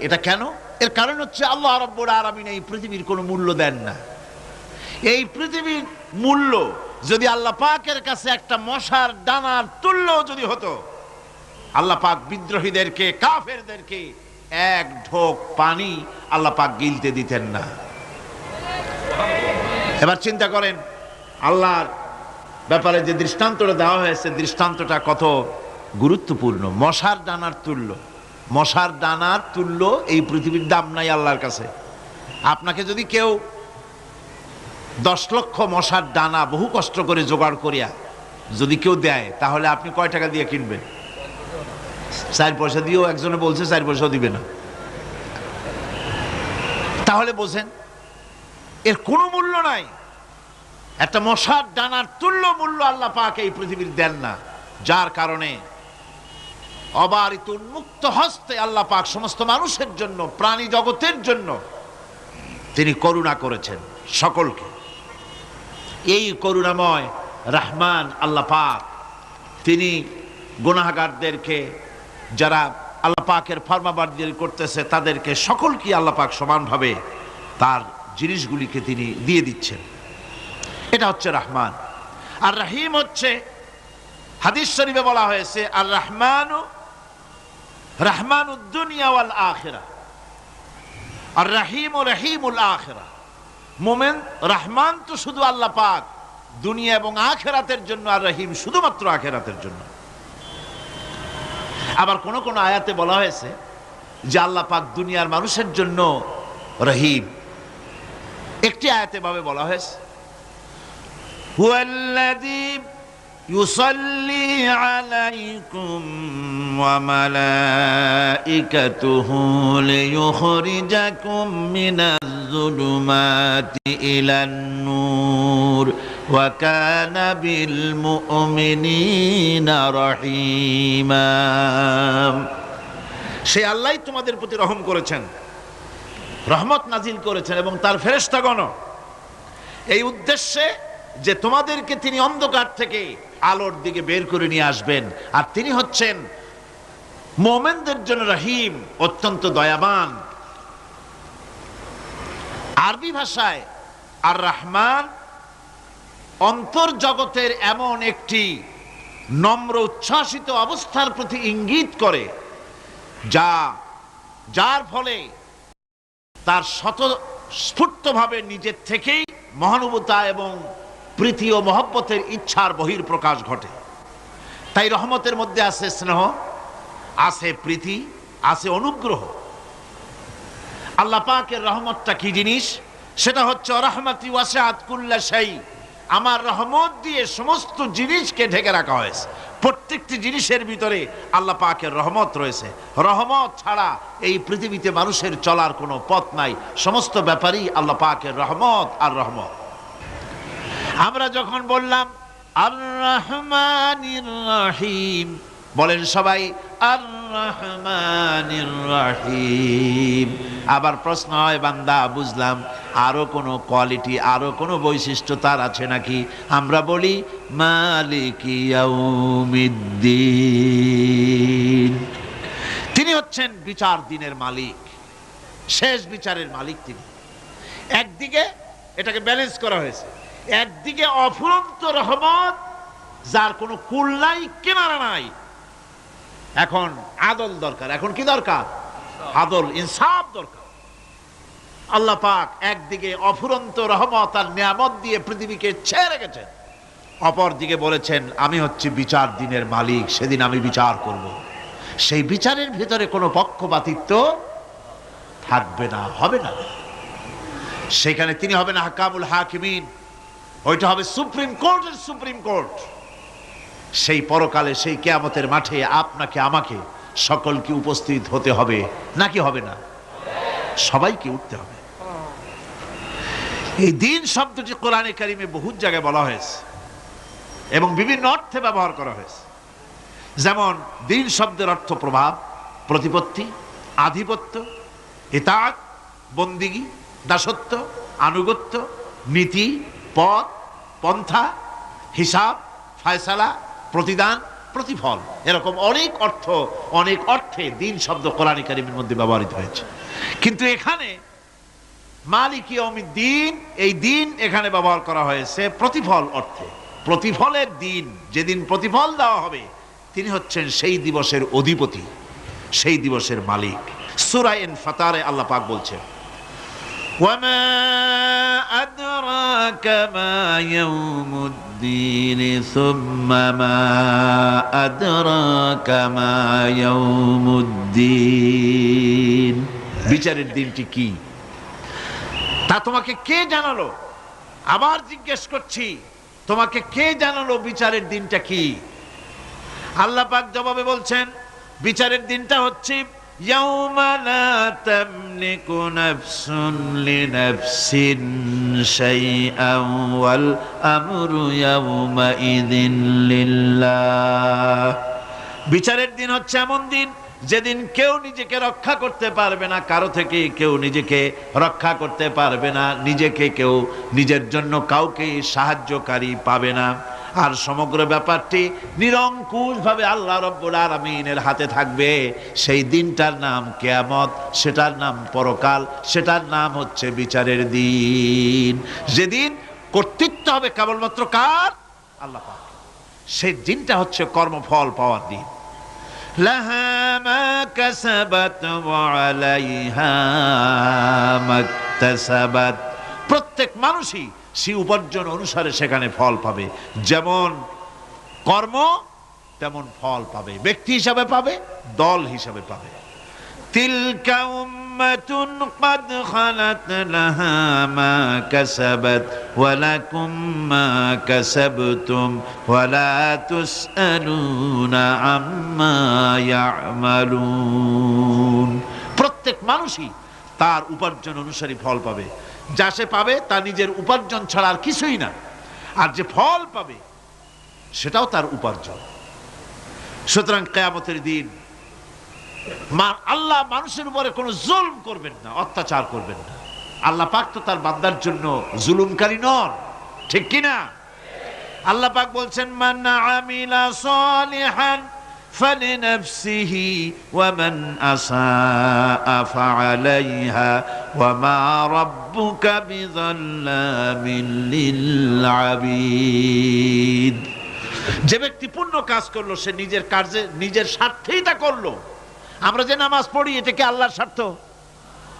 এটা কেন? এর কারণ হচ্ছে আল্লাহ রাব্বুল আলামিন এই পৃথিবীর কোনো মূল্য দেন না। এই পৃথিবীর মূল্য যদি আল্লাহ পাকের কাছে একটা মশার ডানার তুল্য যদি হতো, আল্লাহ পাক বিদ্রোহীদেরকে, কাফেরদেরকে এক ঢোক পানি আল্লাহ পাক গিলতে দিতেন না। এবার চিন্তা করেন আল্লাহর ব্যাপারে যে দৃষ্টান্তটা দেওয়া হয়েছে, দৃষ্টান্তটা কত গুরুত্বপূর্ণ। মশার ডানার তুল্য, মশার ডানার তুল্য এই পৃথিবীর দাম নাই আল্লাহর কাছে। আপনাকে যদি কেউ 10 লক্ষ মশার ডানা বহু কষ্ট করে জোগাড় করিয়া যদি কেউ দেয়, তাহলে আপনি কয় টাকা দিয়ে কিনবেন? 4 পয়সা দিয়েও একজনে বলছে 4 পয়সাও দিবে না। তাহলে বোঝেন এর কোনো মূল্য নাই। একটা মশার ডানার তুল্য মূল্য আল্লাহ পাক এই পৃথিবীর দেন না, যার কারণে অবারিত উন্মুক্ত হস্তে আল্লাহ পাক সমস্ত মানুষের জন্য, প্রাণী জগতের জন্য তিনি করুণা করেছেন সকলকে। এই করুণাময় রহমান আল্লাহ পাক তিনি গুনাহগারদেরকে, যারা আল্লাহ পাকের ফরমাবরদারি করতেছে, তাদেরকে সকলকে আল্লাহ পাক সমানভাবে তার জিনিসগুলিকে তিনি দিয়ে দিচ্ছেন। এটা হচ্ছে রহমান। আর রহিম হচ্ছে, হাদিস শরীফে বলা হয়েছে আর রহমানু রহমানুদ দুনিয়া ওয়াল আখিরা আর রহিম রহিমুল আখিরা। মোমেন রহমান তো শুধু আল্লাহ পাক দুনিয়া এবং আখিরাতের জন্য, আর রহিম শুধুমাত্র আখিরাতের জন্য। আবার কোন কোন আয়াতে বলা হয়েছে যে আল্লাহ পাক দুনিয়ার মানুষের জন্য রহিম। একটি আয়াতে ভাবে বলা হয়েছে হুয়াল্লাযী ইউসাল্লি আলাইকুম ওয়া মালাইকাতুহু লিয়ুখরিজাকুম মিনাজ যুলুমাতি ইলান নূর ওয়া কানা বিল মুমিনিনা রহিমা। সে আল্লাহই তোমাদের প্রতি রহম করেছেন, রহমত নাজিল করেছেন এবং তার ফেরেশতাগণ এই উদ্দেশ্যে যে তোমাদেরকে তিনি অন্ধকার থেকে আলোর দিকে বের করে নিয়ে আসবেন। আর তিনি হচ্ছেন মুমিনদের জন্য রহিম, অত্যন্ত দয়াবান। আরবি ভাষায় আর রহমান অন্তর্জগতের এমন একটি নম্র উচ্ছ্বাসিত অবস্থার প্রতি ইঙ্গিত করে, যার ফলে তার স্বতঃস্ফূর্তভাবে নিজের থেকেই মহানুভবতা এবং প্রীতি ও মহব্বতের ইচ্ছার বহির প্রকাশ ঘটে। তাই রহমতের মধ্যে আছে স্নেহ, আছে প্রীতি, আছে অনুগ্রহ। আল্লাহ পাকের রহমতটা কি জিনিস? সেটা হচ্ছে রহমতি ওয়াসিআত কুল্লা শাই। আমার রহমত দিয়ে সমস্ত জিনিসকে ঢেকে রাখা হয়েছে। প্রত্যেকটি জিনিসের ভিতরে আল্লাহ পাকের রহমত রয়েছে। রহমত ছাড়া এই পৃথিবীতে মানুষের চলার কোনো পথ নাই। সমস্ত ব্যাপারই আল্লাহ পাকের রহমত আর রহমত। আমরা যখন বললাম আর রহমানির রহিম, বলেন সবাই আর রহমানির রহিম। আবার প্রশ্ন হয়, বান্দা বুঝলাম আরো কোনো কোয়ালিটি, আরো কোনো বৈশিষ্ট্য তার আছে নাকি? আমরা বলি মালিকি ইয়াউমিদ্দিন। তিনি হচ্ছেন বিচার দিনের মালিক, শেষ বিচারের মালিক তিনি। একদিকে এটাকে ব্যালেন্স করা হয়েছে, একদিকে অফুরন্ত রহমত, যার কোনো কুল নাই, কিনারা নাই। এখন আদল দরকার। এখন কি দরকার? আদল, ইনসাফ দরকার। আল্লাহ পাক একদিকে অফুরন্ত রহমত আর নিয়ামত দিয়ে পৃথিবীকে ছেয়ে রেখেছেন, অপর দিকে বলেছেন আমি হচ্ছি বিচার দিনের মালিক, সেদিন আমি বিচার করব। সেই বিচারের ভিতরে কোনো পক্ষপাতিত্ব থাকবে না, হবে না। সেখানে তিনি হবেন হাকামুল হাকিমিন, ওইটা হবে সুপ্রিম কোর্টের সুপ্রিম কোর্ট। সেই পরকালে, সেই কিয়ামতের মাঠে আপনাকে আমাকে সকলকে উপস্থিত হতে হবে, নাকি হবে না? সবাইকে উঠতে হবে। এই দিন শব্দটি কোরআনে কারিমে বহু জায়গায় বলা হয়েছে এবং বিভিন্ন অর্থে ব্যবহার করা হয়েছে। যেমন দিন শব্দের অর্থ প্রভাব, প্রতিপত্তি, আধিপত্য, ইতাআত, বন্দিগি, দাসত্ব, আনুগত্য, নীতি, পথ, পন্থা, হিসাব, ফায়সালা, প্রতিদান, প্রতিফল। এরকম অনেক অর্থ, অনেক অর্থে দিন শব্দ কোরআনে কারিমের মধ্যে ব্যবহৃত হয়েছে। কিন্তু এখানে মালিক ইয়াউমিদ্দিন, এই দিন এখানে ব্যবহার করা হয়েছে প্রতিফল অর্থে। প্রতিফলের দিন, যেদিন প্রতিফল দেওয়া হবে, তিনি হচ্ছেন সেই দিবসের অধিপতি, সেই দিবসের মালিক। সূরা ইনফিতারে আল্লাহ পাক বলছেন, ওয়ামা আদরাকা মা ইয়াউমুদ্দিন সুম্মা মা আদরাকা মা ইয়াউমুদ্দিন। বিচারের দিনটি কি তা তোমাকে কে জানালো? আবার জিজ্ঞেস করছি, তোমাকে কে জানালো বিচারের দিনটা কি? আল্লাহ পাক জবাবে বলছেন, বিচারের দিনটা হচ্ছে ইয়াউমা লা তামলিকু নাফসুন লিনাফসিন শাইআন ওয়াল আমরু ইয়াউমা ইযিন লিল্লাহ। বিচারের দিন হচ্ছে এমন দিন যেদিন কেউ নিজেকে রক্ষা করতে পারবে না, কারো থেকে কেউ নিজেকে রক্ষা করতে পারবে না, নিজেকে কেউ নিজের জন্য কাউকে সাহায্যকারী পাবে না। আর সমগ্র ব্যাপারটি নিরঙ্কুশভাবে আল্লাহ রাব্বুল আলামিনের হাতে থাকবে। সেই দিনটার নাম কিয়ামত, সেটার নাম পরকাল, সেটার নাম হচ্ছে বিচারের দিন। যেদিন কর্তৃত্ব হবে কেবলমাত্র কার? আল্লাহ পাক। সেই দিনটা হচ্ছে কর্মফল পাওয়ার দিন। লাহা মা কাসাবাত ওয়া আলাইহা মাকতাসাবাত। প্রত্যেক মানুষই সে উপার্জন অনুসারে সেখানে ফল পাবে। যেমন কর্ম তেমন ফল পাবে, ব্যক্তি হিসাবে পাবে, দল হিসাবে পাবে। তিলকা উম্মাতুন ক্বাদ খালাত লাহা মা কাসাবাত ওয়া লাকুম মা কাসাবতুম ওয়া লা তুসআলুনা আম্মা ইয়ামালুন। প্রত্যেক মানুষই তার উপার্জন অনুসারী ফল পাবে। যা সে পাবে তা নিজের উপার্জন ছাড়া আর কিছুই না, আর যে ফল পাবে সেটাও তার উপার্জন। সুতরাং কিয়ামতের দিন আল্লাহ মানুষের উপরে কোনো জুলম করবেন না, অত্যাচার করবেন না। আল্লাহ পাক তো তার বান্দার জন্য জুলুমকারী নন, ঠিক কিনা? আল্লাহ পাক বলছেন, মান আমিলা সালিহান ফালিনাফসিহি ওয়া মান আসাআ ফাআলাইহা ওয়া মা রাব্বুকা বিযাল্লামিন লিল আবিদ। যে ব্যক্তি পুণ্য কাজ করলো সে নিজের কাজে নিজের স্বার্থেই তা করলো। আমরা যে নামাজ পড়ি এটা কি আল্লাহর স্বার্থ?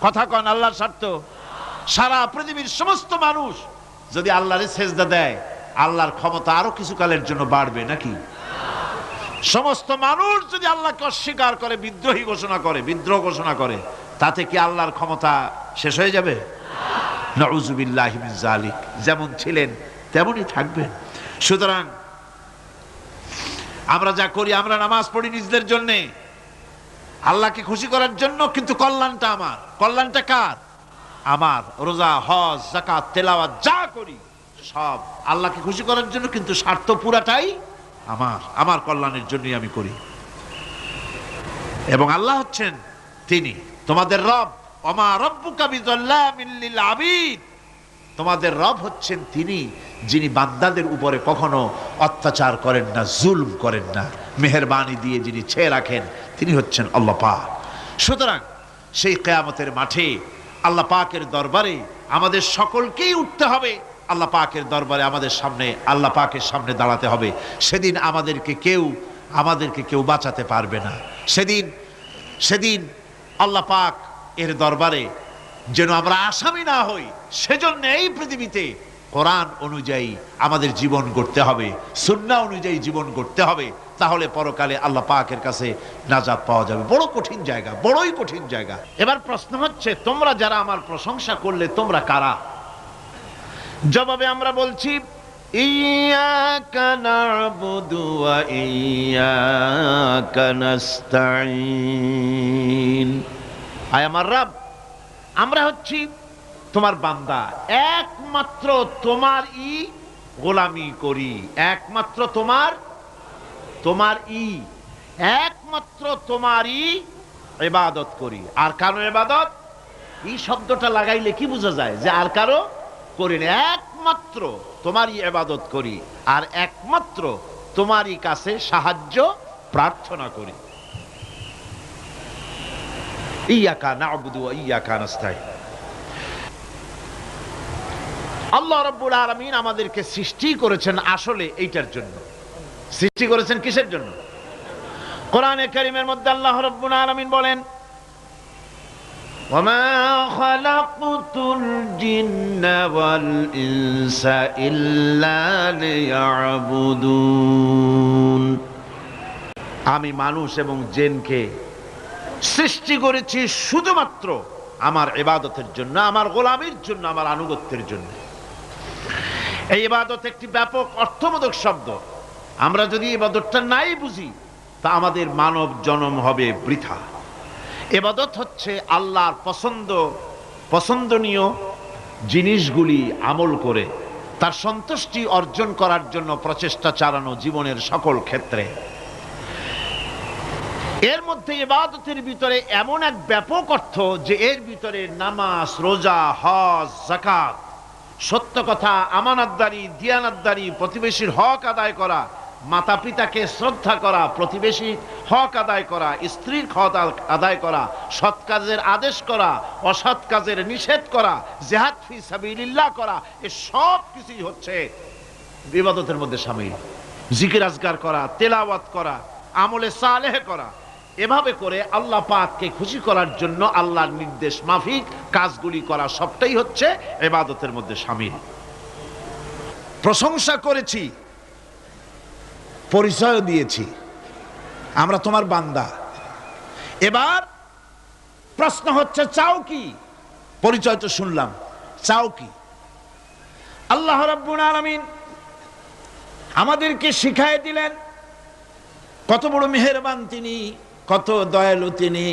কথা কন, আল্লাহর স্বার্থ? সারা পৃথিবীর সমস্ত মানুষ যদি আল্লাহরে সেজদা দেয়, আল্লাহর ক্ষমতা আরো কিছু কালের জন্য বাড়বে নাকি? সমস্ত মানুষ যদি আল্লাহকে অস্বীকার করে, বিদ্রোহী ঘোষণা করে, বিদ্রোহ ঘোষণা করে, তাতে কি আল্লাহর ক্ষমতা শেষ হয়ে যাবে? নাউযুবিল্লাহি মিন যালিক। যেমন ছিলেন তেমনই থাকবেন। সুতরাং আমরা যা করি, আমরা নামাজ পড়ি নিজেদের জন্যে, আল্লাহকে খুশি করার জন্য, কিন্তু কল্যাণটা আমার। কল্যাণটা কার? আমার। রোজা, হজ, যাকাত, তেলাওয়াত যা করি সব আল্লাহকে খুশি করার জন্য, কিন্তু স্বার্থ পুরাটাই আমার, আমার কল্যাণের জন্যই আমি করি। এবং আল্লাহ হচ্ছেন তিনি তোমাদের রব। ওমা রাব্বুকা বিযাল্লামিন লিল আবিদ। তোমাদের রব হচ্ছেন তিনি যিনি বান্দাদের উপরে কখনো অত্যাচার করেন না, জুলম করেন না, মেহেরবানি দিয়ে যিনি ছেয়ে রাখেন, তিনি হচ্ছেন আল্লাহ পাক। সুতরাং সেই কিয়ামতের মাঠে আল্লাহ পাকের দরবারে আমাদের সকলকেই উঠতে হবে। আল্লাহ পাকের দরবারে আমাদের সামনে, আল্লাহ পাকের সামনে দাঁড়াতে হবে। সেদিন আমাদেরকে কেউ বাঁচাতে পারবে না। সেদিন আল্লাহ পাক এর দরবারে যেন আমরা আসামি না হই, সেজন্য এই পৃথিবীতে কোরআন অনুযায়ী আমাদের জীবন গড়তে হবে, সুন্নাহ অনুযায়ী জীবন গড়তে হবে। তাহলে পরকালে আল্লাহ পাকের কাছে নাজাত পাওয়া যাবে। বড় কঠিন জায়গা, বড়ই কঠিন জায়গা। এবার প্রশ্ন হচ্ছে, তোমরা যারা আমার প্রশংসা করলে তোমরা কারা? জবাবে আমরা বলছি, ইয়্যাকা না'বুদু ওয়া ইয়্যাকা নাস্তাঈন। আয় আমার রব, আমরা হচ্ছি তোমার বান্দা, একমাত্র তোমারই গোলামি করি, একমাত্র একমাত্র তোমারই ইবাদত করি। আর কারো ইবাদত, এই শব্দটা লাগাইলে কি বোঝা যায়? যে আর কারো করি না, একমাত্র তোমারই ইবাদত করি, আর একমাত্র তোমারই কাছে সাহায্য প্রার্থনা করি। ইয়্যাকা না'বুদু ওয়া ইয়্যাকা নাস্তাঈন। আল্লাহ রাব্বুল আলামিন আমাদেরকে সৃষ্টি করেছেন আসলে এইটার জন্য। সৃষ্টি করেছেন কিসের জন্য? কোরআনে কারীমের মধ্যে আল্লাহ রাব্বুল আলামিন বলেন, ওয়ামা খালাকতুল জিন্না ওয়াল ইনসা ইল্লা লিয়াবুদুন। আমি মানুষ এবং জিনকে সৃষ্টি করেছি শুধুমাত্র আমার ইবাদতের জন্য, আমার গোলামির জন্য, আমার আনুগত্যের জন্য। এই ইবাদত একটি ব্যাপক অর্থবোধক শব্দ। আমরা যদি ইবাদতটা নাই বুঝি তা আমাদের মানব জন্ম হবে বৃথা। ইবাদত হচ্ছে আল্লাহর পছন্দনীয় জিনিসগুলি আমল করে তার সন্তুষ্টি অর্জন করার জন্য প্রচেষ্টা চালানো জীবনের সকল ক্ষেত্রে। এর মধ্যে ইবাদতের ভিতরে এমন এক ব্যাপক অর্থ যে এর ভিতরে নামাজ, রোজা, হজ, যাকাত, সত্য কথা, আমানতদারি, দিয়ানতদারি, প্রতিবেশীর হক আদায় করা, মাতা পিতাকে শ্রদ্ধা করা, প্রতিবেশীর হক আদায় করা, স্ত্রীর হক আদায় করা, সৎ কাজের আদেশ করা, অসৎ কাজের নিষেধ করা, জিহাদ ফি সাবিলিল্লাহ করা, এ সব কিছুই হচ্ছে ইবাদতের মধ্যে শামিল। জিকির আজকার করা, তেলাওয়াত করা, আমলে সালেহ করা, এভাবে করে আল্লাহ পাককে খুশি করার জন্য আল্লাহর নির্দেশ মাফিক কাজগুলি করা, সবটাই হচ্ছে ইবাদতের মধ্যে শামিল। প্রশংসা করেছি, পরিচয় দিয়েছি, আমরা তোমার বান্দা। এবার প্রশ্ন হচ্ছে চাও কি? পরিচয় তো শুনলাম, চাও কি? আল্লাহ রাব্বুল আলামিন আমাদেরকে শিখায় দিলেন কত বড় মেহেরবান তিনি, কত দয়ালু তিনি।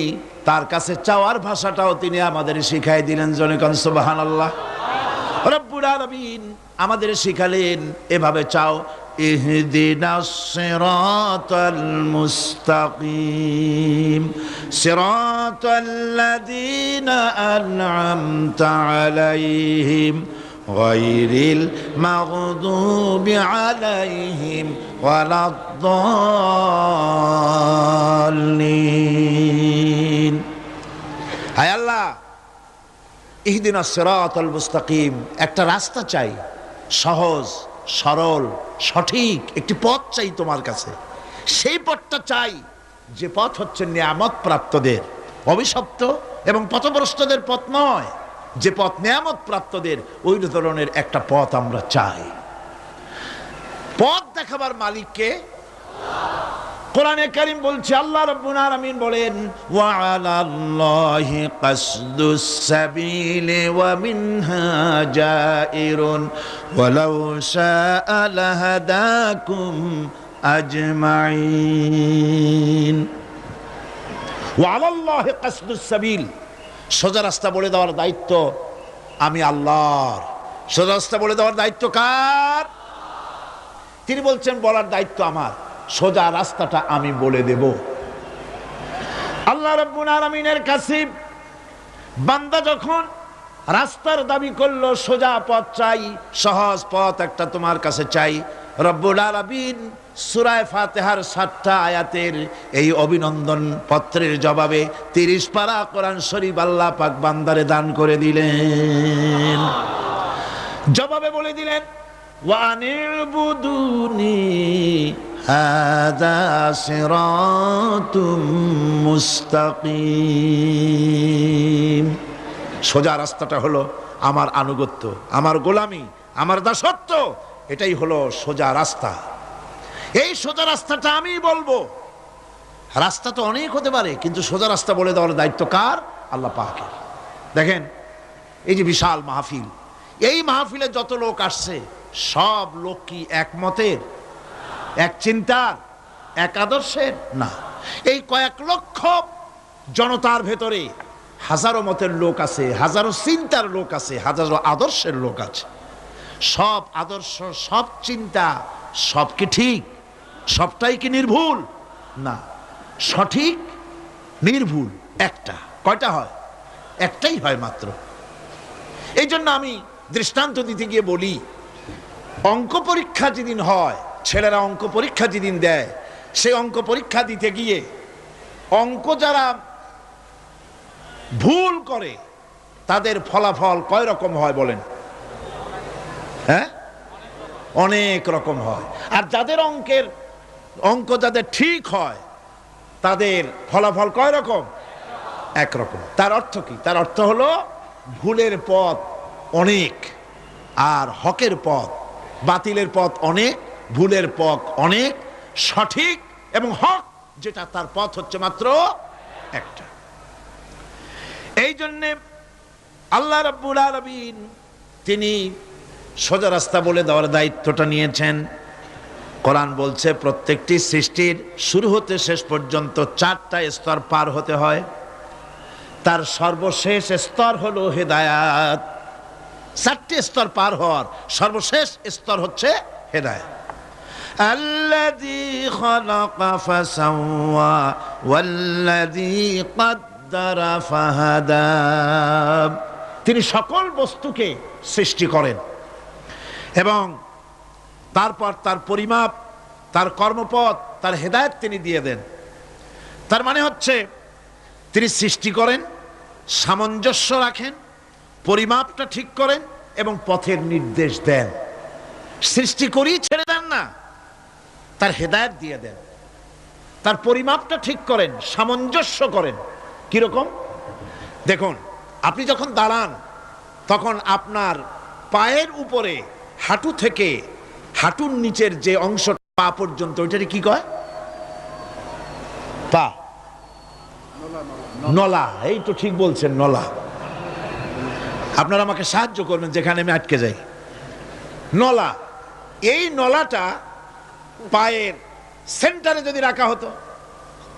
তার কাছে চাওয়ার ভাষাটাও তিনি আমাদের শিখাই দিলেন। জনগণ সুবহানাল্লাহ। রব্বুল আলামিন আমাদের শিখালেন এভাবে চাও, ইহদিনাস সিরাতাল মুস্তাকিম সিরাতাল্লাযীনা আন'আমতা আলাইহিম গায়রিল মাগদুবি আলাইহিম ওয়ালাদ-দাল্লিন। হায় আল্লাহ, ইহদিনাস সিরাতাল মুস্তাকিম, একটা রাস্তা চাই, সহজ সরল সঠিক একটি পথ চাই তোমার কাছে। সেই পথটা চাই যে পথ হচ্ছে নিয়ামত প্রাপ্তদের, অভিশপ্ত এবং পথভ্রষ্টদের পথ নয়। যে পথ নিয়ামত প্রাপ্তদের, ওই ধরনের একটা পথ আমরা চাই। পথ দেখাবার মালিককে কোরআনে কারীম বলছে, আল্লাহ রাব্বুল আলামিন বলেন, ওয়া আলাল্লাহি কাসদুস সাবিলি ওয়া মিনহা জাইরুন ওয়ালাউ শাআ লাহাদাকুম আজমাইন। ওয়া আলাল্লাহি কাসদুস সাবিল, সোজা রাস্তা বলে দেওয়ার দায়িত্ব আমি আল্লাহর। সোজা রাস্তা বলে দেওয়ার দায়িত্ব কার? তিনি বলছেন বলার দায়িত্ব আমার, সোজা রাস্তাটা আমি বলে দেব। আল্লাহ রাব্বুল আলামিনের কাছে বান্দা যখন রাস্তার দাবি করলো, সোজা পথ চাই, সহজ পথ একটা তোমার কাছে চাই, রব্বুল আলামিন সূরা ফাতিহার 7টা আয়াতের এই অভিনন্দন পত্রের জবাবে 30 পারা কোরআন শরীফ আল্লাহ পাক বান্দারে দান করে দিলেন। জবাবে বলে দিলেন, ওয়ানিবুদুনি হাদা সিরাতুম মুস্তাকিম। সোজা রাস্তাটা হলো আমার আনুগত্য, আমার গোলামি, আমার দাসত্ব, এটাই হলো সোজা রাস্তা। এই সোজা রাস্তাটা আমি বলবো। রাস্তা তো অনেক হতে পারে, কিন্তু সোজা রাস্তা বলে দেওয়ার দায়িত্ব কার? আল্লাহ পাকের। দেখেন এই যে বিশাল মাহফিল, এই মাহফিলে যত লোক আসছে সব লোক কি একমতের, এক চিন্তার, এক আদর্শের? না। এই কয়েক লক্ষ জনতার ভেতরে হাজারো মতের লোক আছে, হাজারো চিন্তার লোক আছে, হাজারো আদর্শের লোক আছে। সব আদর্শ, সব চিন্তা, সব কি ঠিক? সবটাই কি নির্ভুল? না, সঠিক নির্ভুল একটা। কয়টা হয়? একটাই হয় মাত্র। এই জন্য আমি দৃষ্টান্ত দিতে গিয়ে বলি, অঙ্ক পরীক্ষা যেদিন হয়, ছেলেরা অঙ্ক পরীক্ষা যেদিন দেয়, সেই অঙ্ক পরীক্ষা দিতে গিয়ে অঙ্ক যারা ভুল করে তাদের ফলাফল কয় রকম হয় বলেন? হ্যাঁ, অনেক রকম হয়। আর যাদের অঙ্ক যাদের ঠিক হয় তাদের ফলাফল কয় রকম? একরকম। তার অর্থ কি? তার অর্থ হলো ভুলের পথ অনেক আর হকের পথ, বাতিলের পথ অনেক, ভুলের পথ অনেক, সঠিক এবং হক যেটা তার পথ হচ্ছে মাত্র একটা। এই জন্যে আল্লাহ রাব্বুল আলামিন তিনি সোজা রাস্তা বলে দেওয়ার দায়িত্বটা নিয়েছেন। কোরআন বলছে প্রত্যেকটি সৃষ্টির শুরু হতে শেষ পর্যন্ত 4টা স্তর পার হতে হয়। তার সর্বশেষ স্তর হলো হেদায়াত। 4টে স্তর পার হওয়ার সর্বশেষ স্তর হচ্ছে হেদায়াত। আল্লাযী খালাকা ফাসাওয়া ওয়াল্লাযী কদ্দারা ফাহাদা। তিনি সকল বস্তুকে সৃষ্টি করেন এবং তারপর তার পরিমাপ, তার কর্মপথ, তার হেদায়েত তিনি দিয়ে দেন। তার মানে হচ্ছে তিনি সৃষ্টি করেন, সামঞ্জস্য রাখেন, পরিমাপটা ঠিক করেন এবং পথের নির্দেশ দেন। সৃষ্টি করেই ছেড়ে দেন না, তার হেদায়েত দিয়ে দেন, তার পরিমাপটা ঠিক করেন, সামঞ্জস্য করেন। কিরকম? দেখুন, আপনি যখন দাঁড়ান তখন আপনার পায়ের উপরে হাঁটু থেকে হাঁটুর নিচের যে অংশ পা পর্যন্ত ওইটারে কি কয়? পা, নলা। এই তো ঠিক বলছেন, নলা। আপনারা আমাকে সাহায্য করবেন যেখানে আমি আটকে যাই। নলা। এই নলাটা পায়ের সেন্টারে যদি রাখা হতো,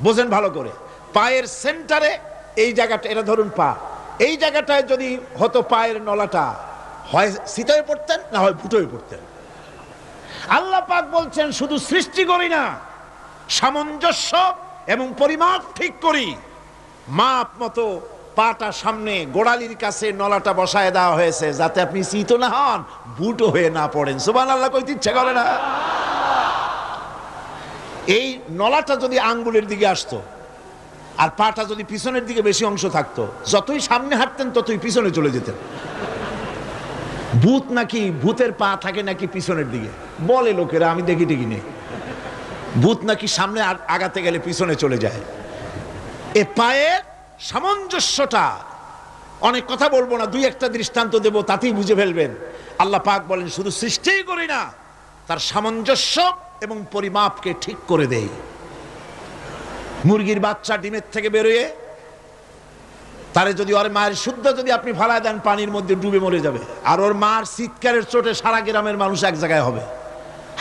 বোঝেন ভালো করে, পায়ের সেন্টারে এই জায়গাটা, এটা ধরুন পা, এই জায়গাটায় যদি হতো পায়ের নলাটা, হয় সিটায় পড়তেন না হয় ফুটোয় পড়তেন। আল্লাহ পাক বলছেন শুধু সৃষ্টি করি না, সামঞ্জস্য এবং পরিমাপ ঠিক করি। মাপ মতো পাটা সামনে গোড়ালির কাছে নলাটা বসায় দেওয়া হয়েছে যাতে আপনি চিত না হন, বুটো হয়ে না পড়েন। সুবহানাল্লাহ কইতে ইচ্ছে করে না? এই নলাটা যদি আঙ্গুলের দিকে আসতো আর পাটা যদি পিছনের দিকে বেশি অংশ থাকতো, যতই সামনে হাঁটতেন ততই পিছনে চলে যেতেন। ভূত নাকি, ভূতের পা থাকে নাকি পিছনের দিকে, বলে লোকেরা, আমি দেখি টেকি নেই। ভূত নাকি সামনে আগাতে গেলে পিছনে চলে যায়। এ পায়ের সামঞ্জস্যটা, অনেক কথা বলবো না, 2-1টা দৃষ্টান্ত দেব, তাতেই বুঝে ফেলবেন। আল্লাহ পাক বলেন শুধু সৃষ্টিই করি না, তার সামঞ্জস্য এবং পরিমাপকে ঠিক করে দেই। মুরগির বাচ্চা ডিমের থেকে বেরোয়, তারে যদি ওর মায়ের শুদ্ধ যদি আপনি ফালায় দেন পানির মধ্যে ডুবে মরে যাবে, আর ওর মার চিৎকারের চোটে সারা গ্রামের মানুষ এক জায়গায় হবে।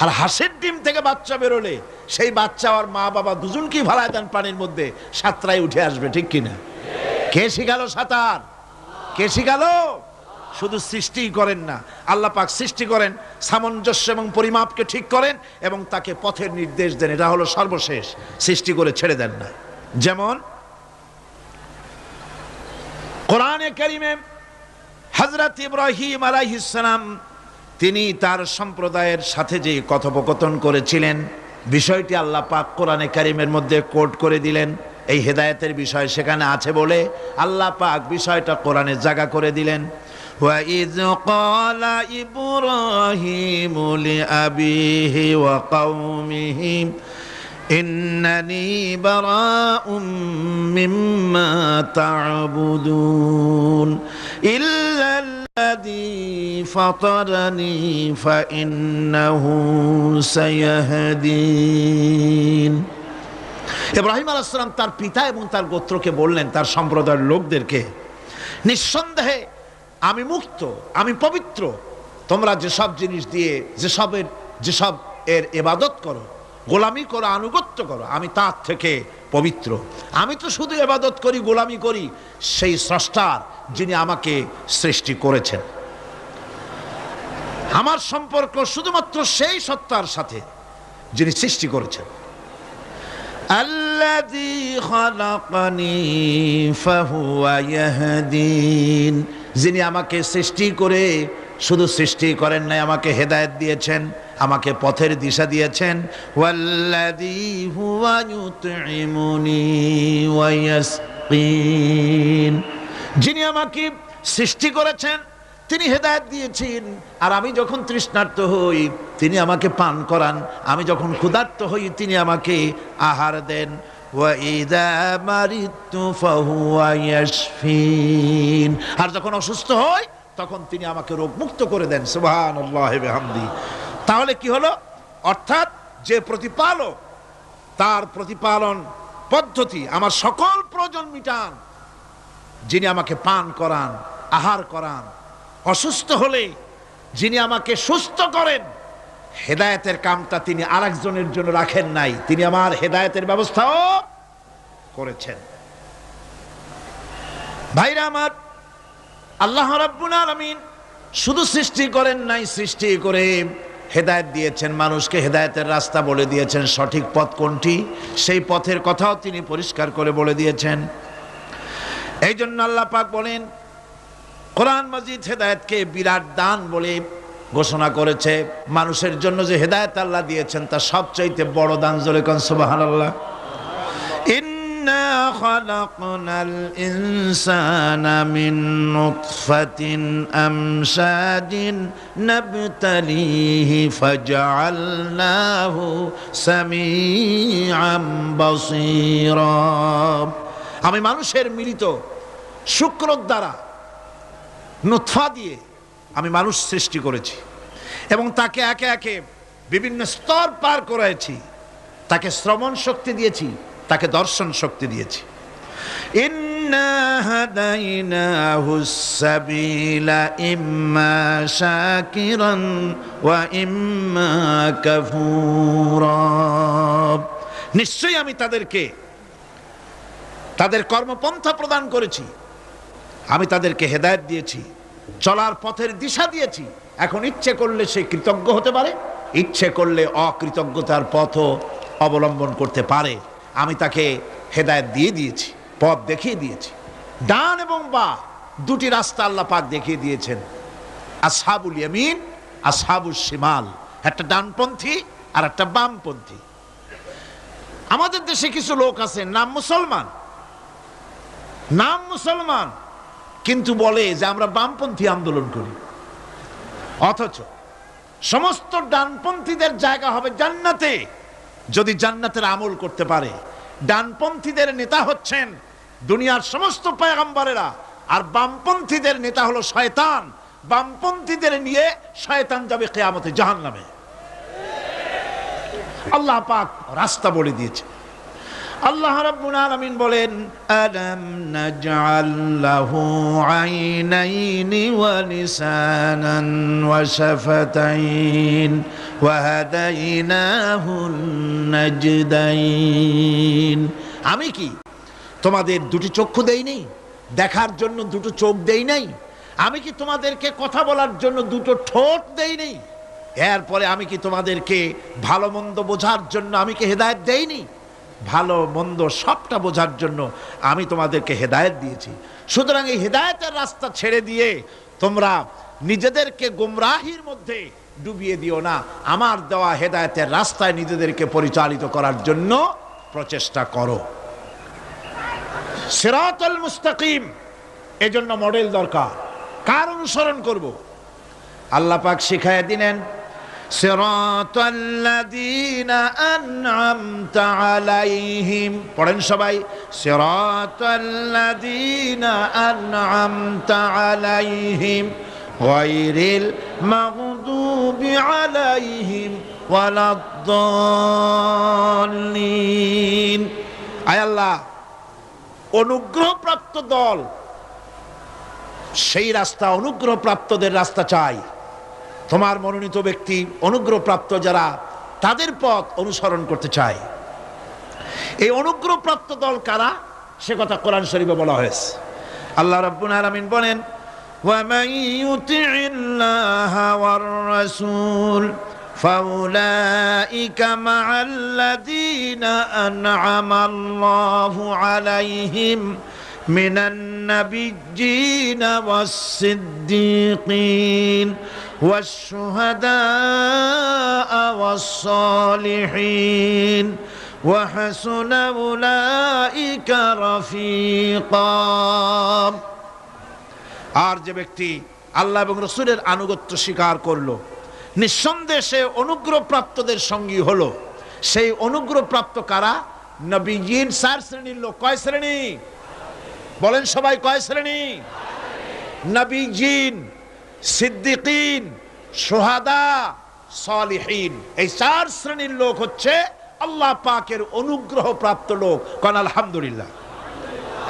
আর হাঁসের ডিম থেকে বাচ্চা বেরোলে সেই বাচ্চা আর মা বাবা দুজনকেই ফালায় দেন পানির মধ্যে, সাঁতরায় উঠে আসবে, ঠিক কিনা? কে শিখালো সাঁতার? কে শিখালো? শুধু সৃষ্টি করেন না, আল্লাহ পাক সৃষ্টি করেন, সামঞ্জস্য এবং পরিমাপকে ঠিক করেন এবং তাকে পথের নির্দেশ দেন। এটা হলো সর্বশেষ। সৃষ্টি করে ছেড়ে দেন না। যেমন কোরআনে কারিমে হযরত ইব্রাহিম আলাইহিস সালাম তিনি তার সম্প্রদায়ের সাথে যে কথোপকথন করেছিলেন, বিষয়টি আল্লাহ পাক কোরআনে কারিমের মধ্যে কোট করে দিলেন। এই হেদায়েতের বিষয় সেখানে আছে বলে আল্লাহ পাক বিষয়টা কোরআনে জায়গা করে দিলেন। وَإِذْ قَالَ إِبْرَاهِيمُ لِأَبِيهِ وَقَوْمِهِ إِنَّنِي بَرَاءٌ مِّمَّا تَعْبُدُونَ إِلَّا الَّذِي فَطَرَنِي فَإِنَّهُ سَيَهْدِينِ। ইব্রাহিম আলাইহিস সালাম তার পিতা এবং তার গোত্রকে বললেন, তার সম্প্রদায়ের লোকদেরকে, নিঃসন্দেহে আমি মুক্ত, আমি পবিত্র। তোমরা যেসব জিনিস দিয়ে যেসব এর ইবাদত করো, গোলামি করো, আনুগত্য করো, আমি তার থেকে পবিত্র। আমি তো শুধু ইবাদত করি, গোলামি করি সেই স্রষ্টার, যিনি আমাকে সৃষ্টি করেছেন। আমার সম্পর্ক শুধুমাত্র সেই সত্তার সাথে যিনি সৃষ্টি করেছেন। আল্লাযী খালাকানি ফাহুয়া ইয়াহদিন, যিনি আমাকে সৃষ্টি করে শুধু সৃষ্টি করেন নাই, আমাকে হেদায়েত দিয়েছেন, আমাকে পথের দিশা দিয়েছেন। ওয়াল্লাযী হুয়া ইউতঈমুনি ওয়া ইয়াসকিন, যিনি আমাকে সৃষ্টি করেছেন তিনি হেদায়েত দিয়েছেন। আর আমি যখন তৃষ্ণার্ত হই তিনি আমাকে পান করান, আমি যখন ক্ষুধার্ত হই তিনি আমাকে আহার দেন। ওয়া ইযা মারিতু ফাহুয়া ইয়াশফিন, আর যখন অসুস্থ হই তখন তিনি আমাকে রোগ মুক্ত করে দেন। সুবহানাল্লাহি ওয়া বিহামদি। তাহলে কি হলো? অর্থাৎ যে প্রতিপালক, তার প্রতিপালন পদ্ধতি আমার সকল প্রয়োজন মিটান, যিনি আমাকে পান করান, আহার করান, অসুস্থ হলে যিনি আমাকে সুস্থ করেন, হেদায়েতের কামটা তিনি আরেকজনের জন্য রাখেন নাই, তিনি আমার হেদায়েতের ব্যবস্থাও করেছেন। ভাইরা আমার, আল্লাহ রাব্বুল আলামিন শুধু সৃষ্টি করেন নাই, সৃষ্টি করে হেদায়েত দিয়েছেন, মানুষকে হেদায়েতের রাস্তা বলে দিয়েছেন। সঠিক পথ কোনটি সেই পথের কথাও তিনি পরিষ্কার করে বলে দিয়েছেন। এই জন্য আল্লাহ পাক বলেন, কোরআন মাজিদ হেদায়েতকে বিরাট দান বলে ঘোষণা করেছে। মানুষের জন্য যে হেদায়েত আল্লাহ দিয়েছেন তা সবচাইতে বড় দান। জোরে কোন সুবহানাল্লাহ। ইন্না খালাকনাল ইনসানা মিন নুতফাতিন আমশাজিন নাবতালিহি ফাজআলনাহু সামিআম বাসীরা। আমি মানুষের মিলিত শুক্রর দ্বারা, নুতফা দিয়ে আমি মানুষ সৃষ্টি করেছি এবং তাকে একে একে বিভিন্ন স্তর পার করেছি। তাকে শ্রবণ শক্তি দিয়েছি, তাকে দর্শন শক্তি দিয়েছি। ইন্না হাদাইনাহুস সাবিলা ইম্মা শাকিরান ওয়া ইম্মা কাফুরা। নিশ্চয়ই আমি তাদেরকে তাদের কর্মপন্থা প্রদান করেছি, আমি তাদেরকে হেদায়েত দিয়েছি, চলার পথের দিশা দিয়েছি। এখন ইচ্ছে করলে সে কৃতজ্ঞ হতে পারে, ইচ্ছে করলে অকৃতজ্ঞতার পথও অবলম্বন করতে পারে। আমি তাকে হেদায়েত দিয়ে দিয়েছি, পথ দেখিয়ে দিয়েছি। ডান এবং বাঁ দুটি রাস্তা আল্লাহ পাক দেখিয়ে দিয়েছেন। আসহাবুল ইয়ামিন, আসহাবুল শিমাল, একটা ডানপন্থী আর একটা বামপন্থী। আমাদের দেশে কিছু লোক আছে, নাম মুসলমান, কিন্তু বলে যে আমরা বামপন্থী আন্দোলন করি। অথচ সমস্ত ডানপন্থীদের জায়গা হবে জান্নাতে যদি জান্নাতের আমল করতে পারে। ডানপন্থীদের নেতা হচ্ছেন দুনিয়ার সমস্ত পয়গম্বরেরা, আর বামপন্থীদের নেতা হলো শয়তান। বামপন্থীদের নিয়ে শয়তান যাবে কিয়ামতে জাহান্নামে। আল্লাহ পাক রাস্তা বলে দিয়েছে। আল্লাহ রাব্বুল আলামিন বলেন, আলাম নাজআল লাহু আইনাইনি ওয়া লিসানান ওয়া শাফাতাইন ওয়া হাদাইনাহুন নাজদাইন। আমি কি তোমাদের দুটি চক্ষু দেই নাই, দেখার জন্য দুটো চোখ দেই নাই? আমি কি তোমাদেরকে কথা বলার জন্য দুটো ঠোঁট দেই নাই? এরপরে আমি কি তোমাদেরকে ভালো মন্দ বোঝার জন্য আমি কি হেদায়েত দেইনি? ভালো মন্দ সবটা বোঝার জন্য আমি তোমাদেরকে হেদায়েত দিয়েছি। সুতরাং এই হেদায়েতের রাস্তা ছেড়ে দিয়ে তোমরা নিজেদেরকে গোমরাহির মধ্যে ডুবিয়ে দিও না। আমার দেওয়া হেদায়েতের রাস্তায় নিজেদেরকে পরিচালিত করার জন্য প্রচেষ্টা করো। সিরাতুল মুস্তাকিম, এজন্য মডেল দরকার। কার অনুসরণ করব? আল্লাহ পাক শিখায় দিলেন, সিরাতাল্লাযীনা আন'আমতা আলাইহিম। পড়েন সবাই, সিরাতাল্লাযীনা আন'আমতা আলাইহিম গায়রিল মাগদুবি আলাইহিম ওয়ালাদ-দাল্লিন। আয় আল্লাহ, অনুগ্রহপ্রাপ্ত দল, সেই রাস্তা, অনুগ্রহপ্রাপ্তদের রাস্তা চাই। তোমার মনোনীত ব্যক্তি, অনুগ্রহপ্রাপ্ত যারা, তাদের পথ অনুসরণ করতে চাই। এই অনুগ্রহপ্রাপ্ত দল কারা সে কথা কোরআন শরীফে বলা হয়েছে। আল্লাহ রাব্বুল আলামিন বলেন, ওয়া মান ইউতি'িল্লাহা ওয়ার রাসূল ফাউলাইকা মা'আল্লাযীনা আন'আমাল্লাহু আলাইহিম মিনান নাবিয়্যিনা ওয়াস-সিদ্দীকিন والشهداء والصالحين وحسن أولئك رفيقا। আর যে ব্যক্তি আল্লাহ এবং রসুলের আনুগত্য স্বীকার করলো, নিঃসন্দেহে সে অনুগ্রহপ্রাপ্তদের সঙ্গী হলো। সেই অনুগ্রহপ্রাপ্ত কারা? নবীন। 4 শ্রেণীর লোক। কয় শ্রেণী বলেন সবাই? কয় শ্রেণী? নবীন, সিদ্দিকিন, শুহাদা, সালিহিন। এই 4 শ্রেণীর লোক হচ্ছে আল্লাহ পাকের অনুগ্রহপ্রাপ্ত লোক। কোন আলহামদুলিল্লাহ।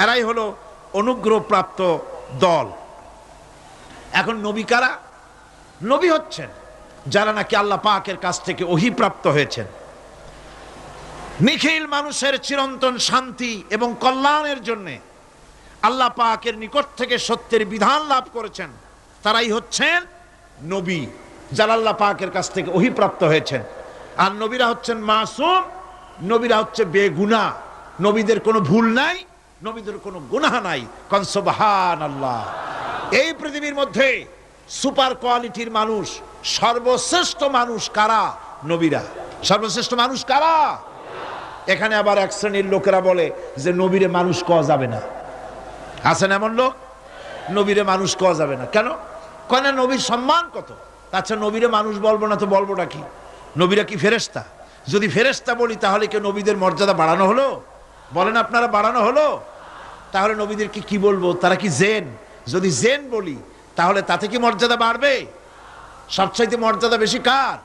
এরাই হলো অনুগ্রহপ্রাপ্ত দল। এখন নবী কারা? নবী হচ্ছেন যারা নাকি আল্লাহ পাকের কাছ থেকে ওহীপ্রাপ্ত হয়েছেন, নিখিল মানুষের চিরন্তন শান্তি এবং কল্যাণের জন্য আল্লাহ পাকের নিকট থেকে সত্যের বিধান লাভ করেছেন। তারাই হচ্ছেন নবী, যারা আল্লাহ পাকের কাছ থেকে ওহীপ্রাপ্ত হয়েছেন। আর নবীরা হচ্ছেন মাসুম, নবীরা হচ্ছে বেগুনাহ। নবীদের কোনো ভুল নাই, নবীদের কোনো গুনাহ নাই। কোন সুবহানাল্লাহ। এই পৃথিবীর মধ্যে সুপার কোয়ালিটির মানুষ, সর্বশ্রেষ্ঠ মানুষ কারা? নবীরা। সর্বশ্রেষ্ঠ মানুষ কারা? এখানে আবার এক শ্রেণীর লোকেরা বলে যে নবীরে মানুষ কওয়া যাবে না। আছেন এমন লোক? নবীরে মানুষ কওয়া যাবে না কেন? কেন? নবীর সম্মান কত। আচ্ছা, নবীরে মানুষ বলবো না তো বলবোটা কি? নবীরা কি ফেরেশতা? যদি ফেরেশতা বলি তাহলে কি নবীদের মর্যাদা বাড়ানো হলো? বলেন আপনারা, বাড়ানো হলো? তাহলে নবীদের কি বলবো? তারা কি জেন? যদি জেন বলি তাহলে তাতে কি মর্যাদা বাড়বে? সবচাইতে মর্যাদা বেশি কার?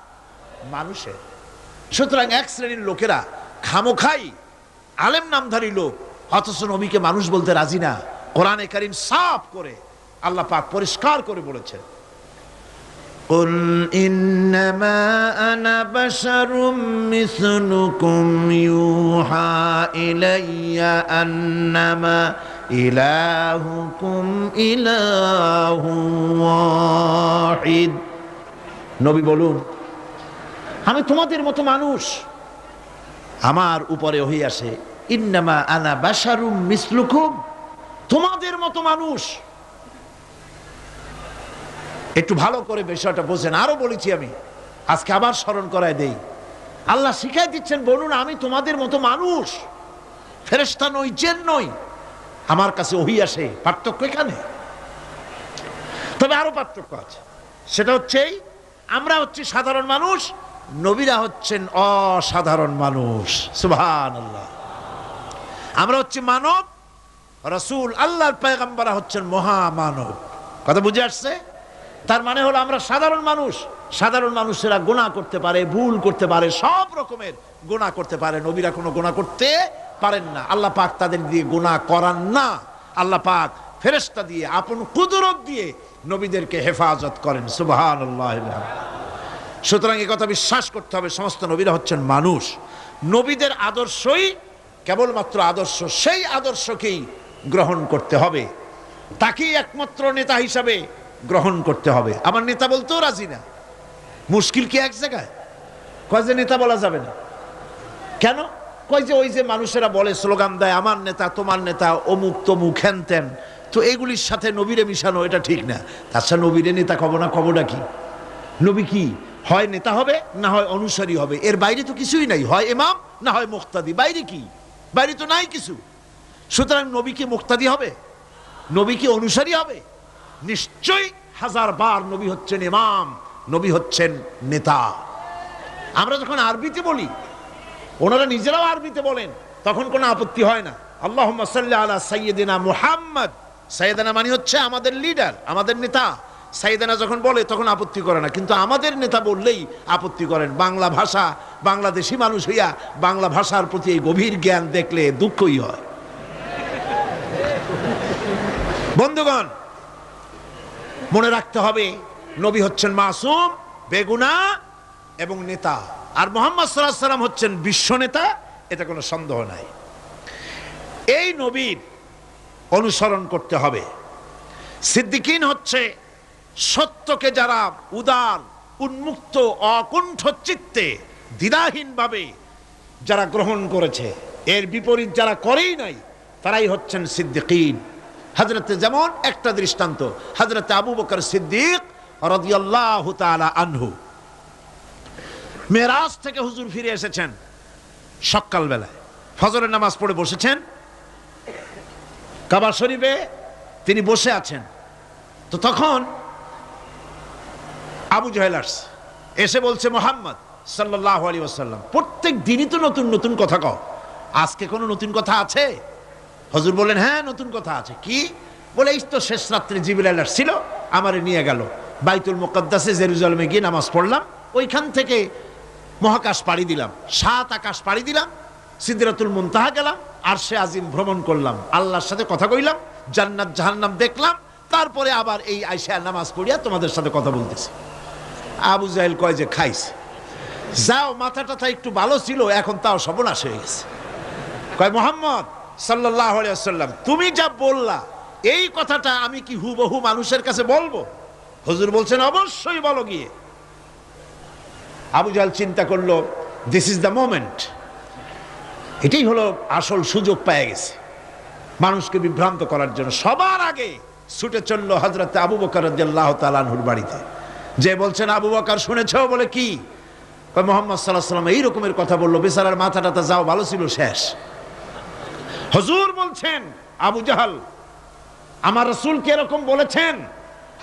মানুষের। সুতরাং এক শ্রেণীর লোকেরা খামোখাই আলেম নামধারী লোক, অথচ নবীকে মানুষ বলতে রাজি না। কোরআনে কারীম সাফ করে আল্লাহ পাক পরিষ্কার করে বলেছেন, قل إنما أنا بشر مثلكم يوحى إلي أنما إلهكم إله واحد। নবী বলুন, আমি তোমাদের মতো মানুষ, আমার উপরে ওহী আসে। ইন্নামা আনা বাশারুম মিসলুকুম, তোমাদের মতো মানুষ। একটু ভালো করে বিষয়টা বোঝেন। আরো বলেছি আমি, আজকে আবার স্মরণ করায় দেই। আল্লাহ শিখাই দিচ্ছেন, বলুন আমি তোমাদের মতো মানুষ, ফেরেশতা নই, জিন নই, আমার কাছে ওহী আসে। পার্থক্য এখানে। তবে আরো পার্থক্য আছে, সেটা হচ্ছে আমরা হচ্ছি সাধারণ মানুষ, নবীরা হচ্ছেন অসাধারণ মানুষ। সুবহানাল্লাহ। আমরা হচ্ছি মানব, রাসূল আল্লাহর পয়গম্বররা হচ্ছেন মহামানব। কথা বুঝে আসছে? তার মানে হলো আমরা সাধারণ মানুষ। সাধারণ মানুষেরা গুনাহ করতে পারে, ভুল করতে পারে, সব রকমের গুনাহ করতে পারে। নবীরা কোনো গুনাহ করতে পারেন না। আল্লাহ পাক তাদের দিয়ে গুনাহ করান না। আল্লাহ পাক ফেরেশতা দিয়ে, আপন কুদরত দিয়ে নবীদেরকে হেফাজত করেন। সুবহানাল্লাহ। সুতরাং এই কথা বিশ্বাস করতে হবে, সমস্ত নবীরা হচ্ছেন মানুষ। নবীদের আদর্শই কেবলমাত্র আদর্শ, সেই আদর্শকেই গ্রহণ করতে হবে, তাকেই একমাত্র নেতা হিসাবে গ্রহণ করতে হবে। আমার নেতা বলতেও রাজি না। মুশকিল কি এক জায়গায়? কয় যে নেতা বলা যাবে না কেন? কয় যে ওই যে মানুষেরা বলে, স্লোগান দেয়, আমার নেতা, তোমার নেতা, অমুক তমুক, হেন তেন। তো এগুলির সাথে নবীরে মিশানো এটা ঠিক না। তাছাড়া নবীরে নেতা কব না, কবটা কি? নবী কি হয় নেতা হবে, না হয় অনুসারী হবে, এর বাইরে তো কিছুই নাই। হয় ইমাম, না হয় মুক্তাদি। বাইরে কি? বাইরে তো নাই কিছু। সুতরাং নবী কি মুক্তাদি হবে? নবী কি অনুসারী হবে? নিশ্চয়ই হাজার বার নবী হচ্ছেন ইমাম, নবী হচ্ছেন নেতা। আমরা যখন আরবিতে বলি, ওনারা নিজেরাও আরবিতে বলেন, তখন কোনো আপত্তি হয় না। আল্লাহুম্মা সাল্লি আলা সাইয়্যিদিনা মুহাম্মদ। সাইয়্যিদিনা মানে হচ্ছে আমাদের লিডার, আমাদের নেতা। সাইয়্যিদিনা যখন বলে তখন আপত্তি করে না, কিন্তু আমাদের নেতা বললেই আপত্তি করেন। বাংলা ভাষা, বাংলাদেশি মানুষ হইয়া বাংলা ভাষার প্রতি এই গভীর জ্ঞান দেখলে দুঃখই হয়। বন্ধুগণ, মনে রাখতে হবে, নবী হচ্ছেন মাসুম, বেগুনাহ এবং নেতা। আর মুহাম্মদ সাল্লাল্লাহু আলাইহি ওয়াসাল্লাম হচ্ছেন বিশ্ব নেতা, এটা কোনো সন্দেহ নাই। এই নবীর অনুসরণ করতে হবে। সিদ্দিকিন হচ্ছে সত্যকে যারা উদার, উন্মুক্ত, অকুণ্ঠ চিত্তে, দ্বিধাহীনভাবে যারা গ্রহণ করেছে, এর বিপরীত যারা করেই নাই, তারাই হচ্ছেন সিদ্দিকিন। হযরতে, যেমন একটা দৃষ্টান্ত, হযরতে আবু বকর সিদ্দিক রাদিয়াল্লাহু তাআলা আনহু, মেরাজ থেকে হুজুর ফিরে এসেছেন সকালবেলায়, ফজরের নামাজ পড়ে বসেছেন কাবা শরীফে, তিনি বসে আছেন। তো তখন আবু জাহেল আসছে, এসে বলছে মুহাম্মদ সাল্লাল্লাহু আলাইহি ওয়াসাল্লাম প্রত্যেক দিনই তো নতুন নতুন কথা কও, আজকে কোনো নতুন কথা আছে? হুজুর বললেন হ্যাঁ নতুন কথা আছে। কি? বলে এই তো শেষ রাত্রে জিবরাইল আসছিল, আমারে নিয়ে গেল বাইতুল মুকাদ্দাসে জেরুজালেমে গিয়ে নামাজ পড়লাম, ওইখান থেকে মহাকাশ পাড়ি দিলাম, 7 আকাশ পাড়ি দিলাম, সিদরাতুল মুনতাহা গেলাম, আরশে আজিম ভ্রমণ করলাম, আল্লাহর সাথে কথা কইলাম, জান্নাত জাহান্নাম দেখলাম, তারপরে আবার এই আয়েশা নামাজ পড়িয়া তোমাদের সাথে কথা বলতেছি। আবু জাহেল কয় যে খাইছে, যাও মাথা টাথা একটু ভালো ছিল, এখন তাও সর্বনাশ হয়ে গেছে। কয় মুহাম্মদ সাল্লাল্লাহু আলাইহি ওয়াসাল্লাম তুমি যা বললা এই কথাটা আমি কি হুবহু মানুষের কাছে বলবো? হুজুর বলছেন অবশ্যই বলো গিয়ে। আবু জাহেল চিন্তা করলো দিস ইজ দ্য মোমেন্ট, এটাই হলো আসল সুযোগ পেয়ে গেছে মানুষকে বিভ্রান্ত করার জন্য। সবার আগে ছুটে চলল হযরত আবু বকর রাদিয়াল্লাহু তাআলা আনহুর বাড়িতে, যে বলছেন আবু বকর শুনেছো? বলে কি? মুহাম্মদ সাল্লাল্লাহু আলাইহি ওয়াসাল্লাম এই রকমের কথা বললো, বেচারার মাথাটা যাও ভালো ছিল শেষ। হুজুর বলছেন আবু জাহেল আমার রাসূল কি এরকম বলেছেন?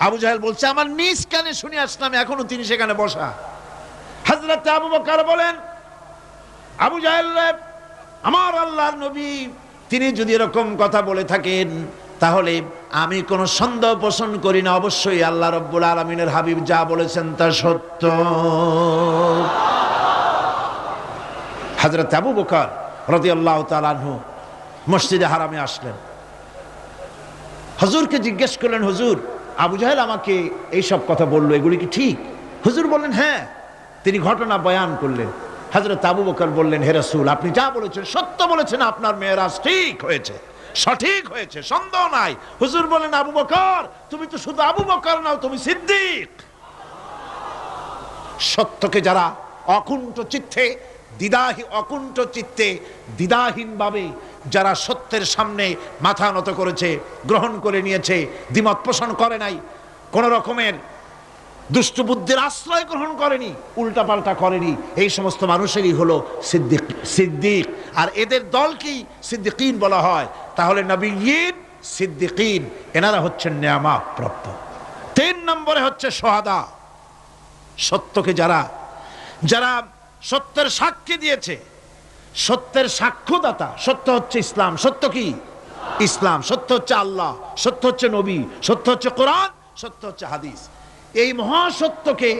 আবু জাহেল বলছে আমার নিজ কানে শুনে আসলাম, এখনো তিনি সেখানে বসা। হযরত আবু বকর বলেন আবু জাহেল আমার আল্লাহর নবী তিনি যদি এরকম কথা বলে থাকেন তাহলে আমি কোনো সন্দেহ পোষণ করি না, অবশ্যই আল্লাহ রাব্বুল আলামিনের হাবিব যা বলেছেন তা সত্য। হযরত আবু বকর রাদিয়াল্লাহু তাআলা আনহু মসজিদে হারামে আসলেন, হুজুরকে জিজ্ঞেস করলেন হুজুর আবু জাহেল আমাকে এই সব কথা বললো, এগুলি কি ঠিক? হুজুর বললেন হ্যাঁ। তিনি ঘটনা বয়ান করলেন। হযরত আবু বকর বললেন হে রাসূল আপনি যা বলেছেন সত্য বলেছেন, আপনার মেরাজ ঠিক হয়েছে, সঠিক হয়েছে, সন্দেহ নাই। হুজুর বলেন আবু বকর তুমি তো শুধু আবু বকর নাও, তুমি সিদ্দিক। সত্যকে যারা অকুণ্ঠ চিত্তে দ্বিধাহীন ভাবে যারা সত্যের সামনে মাথা নত করেছে, গ্রহণ করে নিয়েছে, দ্বিমত পোষণ করে নাই, কোন রকমের দুষ্ট বুদ্ধির আশ্রয় গ্রহণ করেনি, উল্টাপাল্টা করেনি, এই সমস্ত মানুষেরই হলো সিদ্দিক। আর এদের দলকেই সিদ্দিকিন বলা হয়। তাহলে নবিয়্যিন সিদ্দিকিন এনারা হচ্ছেন নেয়ামত প্রাপ্ত। 3 নম্বরে হচ্ছে শুহাদা, সত্যকে যারা সত্যের সাক্ষী দিয়েছে, সত্যের সাক্ষ্যদাতা। সত্য হচ্ছে ইসলাম। সত্য কি? ইসলাম। সত্য হচ্ছে আল্লাহ, সত্য হচ্ছে নবী, সত্য হচ্ছে কোরআন, সত্য হচ্ছে হাদিস। এই মহাসত্যকে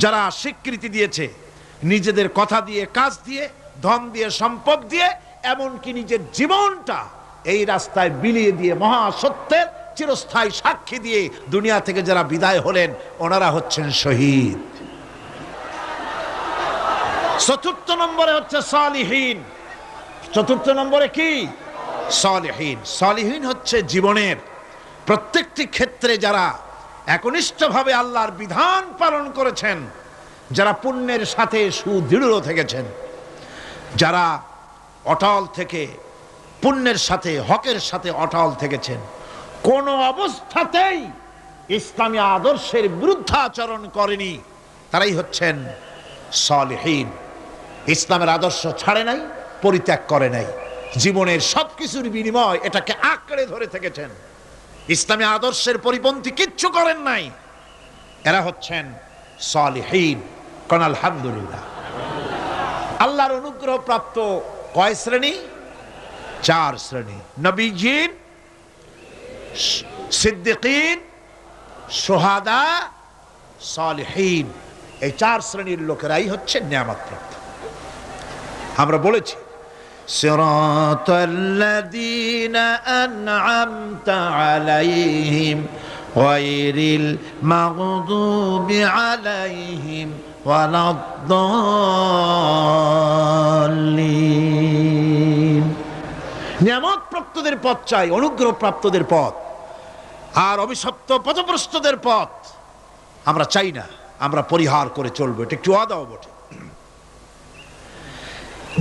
যারা স্বীকৃতি দিয়েছে নিজেদের কথা দিয়ে, কাজ দিয়ে, ধন দিয়ে, সম্পদ দিয়ে, এমনকি নিজের জীবনটা এই রাস্তায় বিলিয়ে দিয়ে মহাসত্যের চিরস্থায়ী সাক্ষী দিয়ে দুনিয়া থেকে যারা বিদায় হলেন ওনারা হচ্ছেন শহীদ। 4 নম্বরে হচ্ছে সালিহিন। 4 নম্বরে কি? সালিহিন। সালিহিন হচ্ছে জীবনের প্রত্যেকটি ক্ষেত্রে যারা একনিষ্ঠভাবে আল্লাহর বিধান পালন করেছেন, যারা পুণ্যের সাথে সুদৃঢ় থেকেছেন, যারা অটল থেকে পুণ্যের সাথে, হকের সাথে অটল থেকেছেন, কোন অবস্থাতেই ইসলামী আদর্শের বিরুদ্ধাচরণ করেনি, তারাই হচ্ছেন সালিহিন। ইসলামের আদর্শ ছাড়ে নাই, পরিত্যাগ করে নাই, জীবনের সবকিছুর বিনিময় এটাকে আঁকড়ে ধরে থেকেছেন, ইসলামী আদর্শের পরিপন্থী কিচ্ছু করেন নাই। এরা হচ্ছেন সালিহিন। কোন আলহামদুলিল্লাহ। আল্লাহর অনুগ্রহ প্রাপ্ত কয় শ্রেণী? 4 শ্রেণী। নবীয়্যিন, সিদ্দিকিন, শুহাদা, সালিহিন। এই 4 শ্রেণীর লোকেরাই হচ্ছে নিয়ামত প্রাপ্ত। আমরা বলেছি সিরাতাল্লাযীনা আন'আমতা আলাইহিম গায়রিল মাগদুবি আলাইহিম ওয়ালাদ-দাল্লিন। নিয়ামত প্রাপ্তদের পথ চাই, অনুগ্রহ প্রাপ্তদের পথ, আর অভিশপ্ত পথভ্রষ্টদের পথ আমরা চাই না, আমরা পরিহার করে চলবো। এটা একটু ওয়াদাও বটে।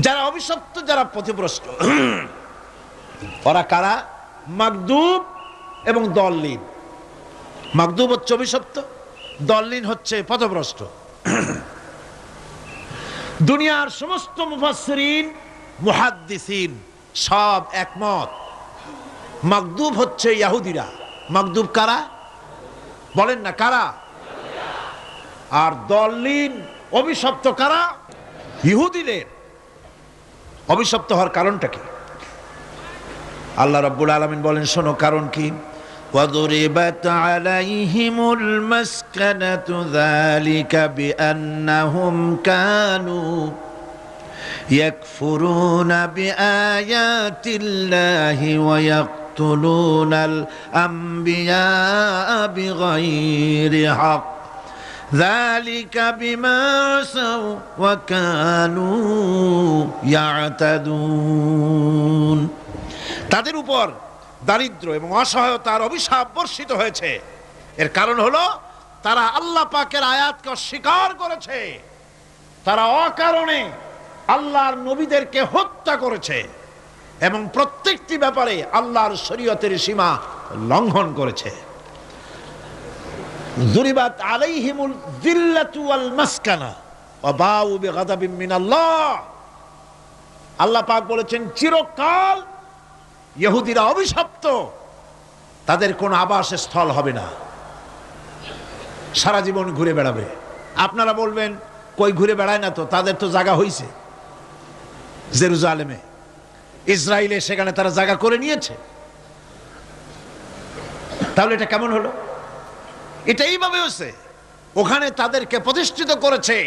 যারা অভিশপ্ত, যারা পথভ্রষ্ট, ওরা কারা? মাগদুব এবং দল্লিন। মাগদুব হচ্ছে অভিশপ্ত, দল্লিন হচ্ছে পথভ্রষ্ট। দুনিয়ার সমস্ত মুফাসসিরিন, মুহাদ্দিসিন সব একমত, মাগদুব হচ্ছে ইহুদিরা। মাগদুব কারা? বলেন না কারা? আর দলিন অভিশপ্ত কারা? ইহুদিদের। অভিশপ্ত হওয়ার কারণটা কি? আল্লাহ রাব্বুল আলামিন বলেন, শোনো কারণ কি। وَضُرِبَتْ عَلَيْهِمُ الْمَسْكَنَةُ ذَلِكَ بِأَنَّهُمْ كَانُوا يَكْفُرُونَ بِآيَاتِ اللَّهِ وَيَقْتُلُونَ الْأَنْبِيَاءَ بِغَيْرِ حَقٍّ ذَلِكَ بِمَا عَصَوْا وَكَانُوا يَعْتَدُونَ। তাদের উপর দারিদ্র এবং অসহায়তার অভিশাপ বর্ষিত হয়েছে। এর কারণ হলো তারা আল্লাহ পাকের আয়াতকে অস্বীকার করেছে, তারা অকারণে আল্লাহর নবীদেরকে হত্যা করেছে এবং প্রত্যেকটি ব্যাপারে আল্লাহর শরীয়তের সীমা লঙ্ঘন করেছে। যুরিবাত আলাইহিমুল যিল্লাতু ওয়াল মাসকানা ওয়া বাউ বিগাদাবিন মিনাল্লাহ। আল্লাহ পাক বলেছেন চিরকাল ইহুদিরা অভিশপ্ত, তাদের কোনো আবাসস্থল হবে না, সারা জীবন ঘুরে বেড়াবে। আপনারা বলবেন কই ঘুরে বেড়ায় না, তো তাদের তো জায়গা হইছে জেরুজালেমে, ইসরায়েলে, সেখানে তারা জায়গা করে নিয়েছে। তাহলে এটা কেমন হলো? এটা এইভাবে হচ্ছে, ওখানে তাদেরকে প্রতিষ্ঠিত করেছে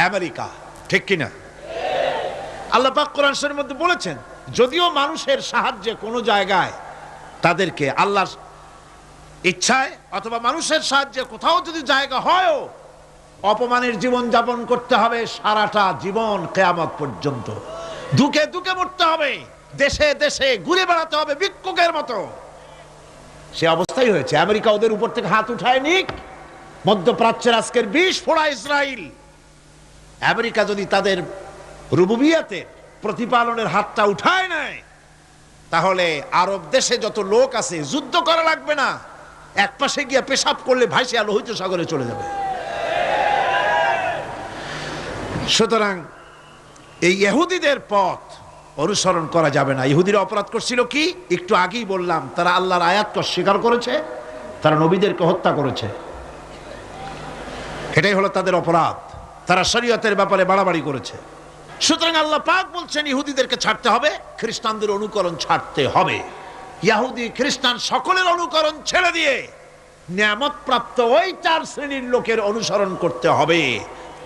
আমেরিকা, ঠিক কিনা? আল্লাহ পাক কোরআন শরীফের মধ্যে বলেছেন, যদিও মানুষের সাহায্যে কোনো জায়গায় তাদেরকে আল্লাহর ইচ্ছায় অথবা মানুষের সাহায্যে কোথাও যদি জায়গা হয়, অপমানের জীবন যাপন করতে হবে সারাটা জীবন, কিয়ামত পর্যন্ত দুঃখে দুঃখে মরতে হবে, দেশে দেশে ঘুরে বেড়াতে হবে ভিক্ষুকের মতো। সে অবস্থাই হয়েছে। আমেরিকা ওদের উপর থেকে হাত উঠায় নিক, মধ্যপ্রাচ্যের আজকের ২০ ফোড়া ইসরায়েল, আমেরিকা যদি তাদের রুবুবিয়াতে প্রতিপালনের হাতটা উঠায় নেয়, তাহলে আরব দেশে যত লোক আছে যুদ্ধ করা লাগবে না, এক পাশে গিয়ে পেশাব করলে ভাসিয়া লোহিত সাগরে চলে যাবে। সুতরাং এই ইহুদিদের পথ অনুসরণ করা যাবে না। ইহুদিরা অপরাধ করছিল কি? একটু আগেই বললাম, তারা আল্লাহর আয়াতকে অস্বীকার করেছে, তারা নবীদেরকে হত্যা করেছে, এটাই হলো তাদের অপরাধ। তারা শরীয়তের ব্যাপারে বাড়াবাড়ি করেছে। সুতরাং আল্লাহ পাক বলছেন ইহুদিদেরকে ছাড়তে হবে, খ্রিস্টানদের অনুকরণ ছাড়তে হবে। ইহুদি খ্রিস্টান সকলের অনুকরণ ছেড়ে দিয়ে নিয়ামত প্রাপ্ত ওই 4 শ্রেণীর লোকের অনুসরণ করতে হবে,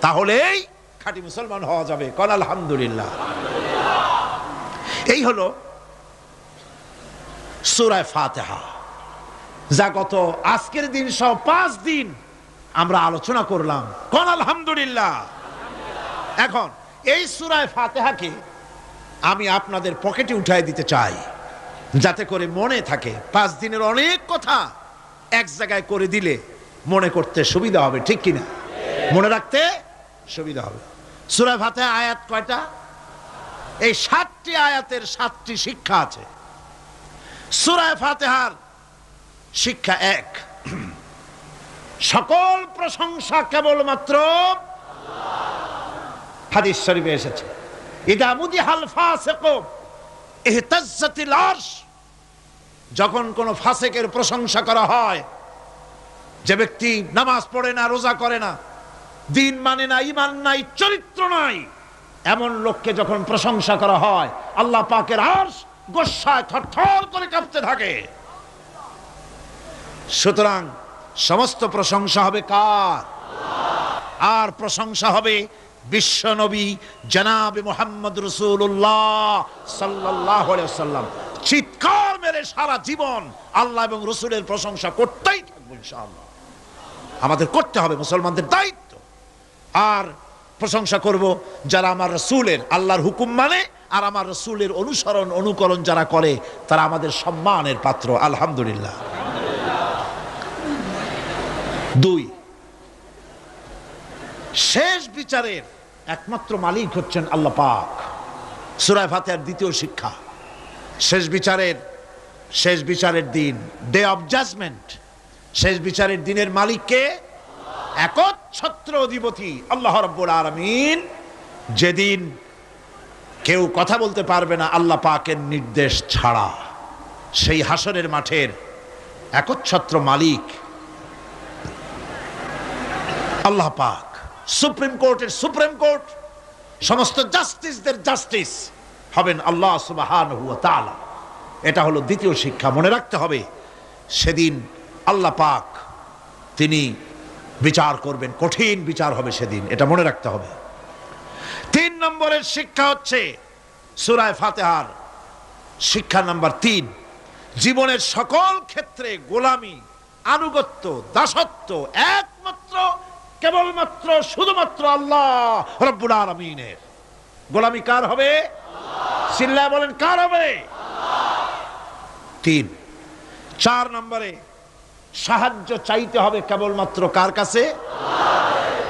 তাহলেই খাঁটি মুসলমান হওয়া যাবে। কোন আলহামদুলিল্লাহ। এই হলো সূরা ফাতিহা, যা গত আজকের দিন সহ 5 দিন আমরা আলোচনা করলাম। কোন আলহামদুলিল্লাহ। এখন এই সূরা ফাতিহাকে আমি আপনাদের পকেটে উঠাই দিতে চাই, যাতে করে মনে থাকে। 5 দিনের অনেক কথা এক জায়গায় করে দিলে মনে করতে সুবিধা হবে, ঠিক কিনা? মনে রাখতে সুবিধা হবে। সূরা ফাতিহা আয়াত কয়টা? এই 7টি আয়াতের 7টি শিক্ষা আছে। সূরা ফাতিহার শিক্ষা 1, সকল প্রশংসা কেবলমাত্র হাদিস শরীফে এসেছে, ইদা মুদিহাল ফাসিকু ইহতাজ্জাতিল আরশ। যখন কোন ফাসিকের প্রশংসা করা হয়, যে ব্যক্তি নামাজ পড়ে না, রোজা করে না, দিন মানে না, ঈমান নাই, চরিত্র নাই, এমন লোককে যখন প্রশংসা করা হয়, আল্লাহ পাকের আরশ গোসায় থরথর করে কাঁপতে থাকে। সুতরাং সমস্ত প্রশংসা হবে কার? আর প্রশংসা হবে বিশ্ব নবী জনাবে মুহাম্মদ রাসূলুল্লাহ সাল্লাল্লাহু আলাইহি ওয়াসাল্লাম। চিৎকার মেরে সারা জীবন আল্লাহ এবং রাসূলের প্রশংসা করতেই থাকবো ইনশাআল্লাহ। আমাদের করতে হবে, মুসলমানদের দায়িত্ব। আর প্রশংসা করব যারা আমার রাসূলের, আল্লাহর হুকুম মানে আর আমার রাসূলের অনুসরণ অনুকরণ যারা করে, তারা আমাদের সম্মানের পাত্র। আলহামদুলিল্লাহ। 2, শেষ বিচারের একমাত্র মালিক হচ্ছেন আল্লাহ পাক। সূরা ফাতিহার 2য় শিক্ষা, শেষ বিচারের দিন, ডে অফ জাজমেন্ট, শেষ বিচারের দিনের মালিক কে? একচ্ছত্র অধিপতি আল্লাহ রাব্বুল আলামিন। যেদিন কেউ কথা বলতে পারবে না আল্লাহ পাকের নির্দেশ ছাড়া, সেই হাসরের মাঠের একচ্ছত্র মালিক আল্লাহ পাক সুপ্রিম কোর্টের সুপ্রিম কোর্ট, সমস্ত জাস্টিসদের জাস্টিস হবেন আল্লাহ সুবহানাহু ওয়া তাআলা। এটা হলো দ্বিতীয় শিক্ষা, মনে রাখতে হবে সেদিন আল্লাহ পাক তিনি বিচার করবেন, কঠিন বিচার হবে সেদিন, এটা মনে রাখতে হবে। 3 নম্বরের শিক্ষা হচ্ছে সূরা ফাতিহার শিক্ষা নাম্বার 3, জীবনের সকল ক্ষেত্রে গোলামি, আনুগত্য, দাসত্ব একমাত্র কেবলমাত্র শুধুমাত্র আল্লাহ রাব্বুল আলামিনের। গোলামি কার হবে? চিল্লায় বলেন কার হবে? 3। 4 নম্বরে সাহায্য চাইতে হবে কেবলমাত্র কার কাছে?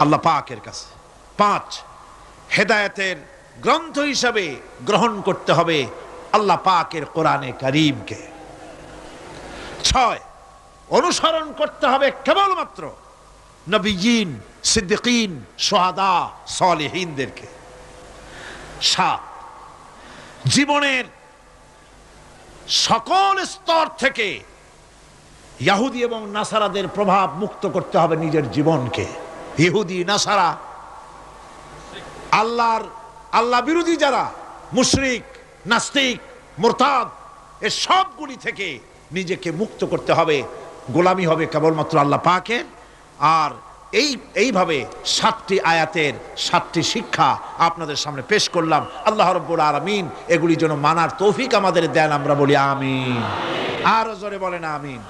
আল্লাহ পাকের কাছে। 5, হেদায়েতের গ্রন্থ হিসাবে গ্রহণ করতে হবে আল্লাহ পাকের কোরআনে কারীমকে। 6, অনুসরণ করতে হবে কেবলমাত্র নবিয়্যিন, সিদ্দিকীন, শুহাদা, সালেহীনদেরকে। 7, জীবনের সকল স্তর থেকে ইহুদি এবং নাসারাদের প্রভাব মুক্ত করতে হবে নিজের জীবনকে। ইহুদি, নাসারা, আল্লাহ বিরোধী যারা মুশরিক, নাস্তিক, মুরতাদ, এ সবগুলি থেকে নিজেকে মুক্ত করতে হবে। গোলামি হবে কেবলমাত্র আল্লাহ পাকের। আর এইভাবে 7টি আয়াতের 7টি শিক্ষা আপনাদের সামনে পেশ করলাম। আল্লাহ রাব্বুল আলামিন এগুলি যেন মানার তৌফিক আমাদের দেন, আমরা বলি আমিন। আরো জোরে বলেন আমিন।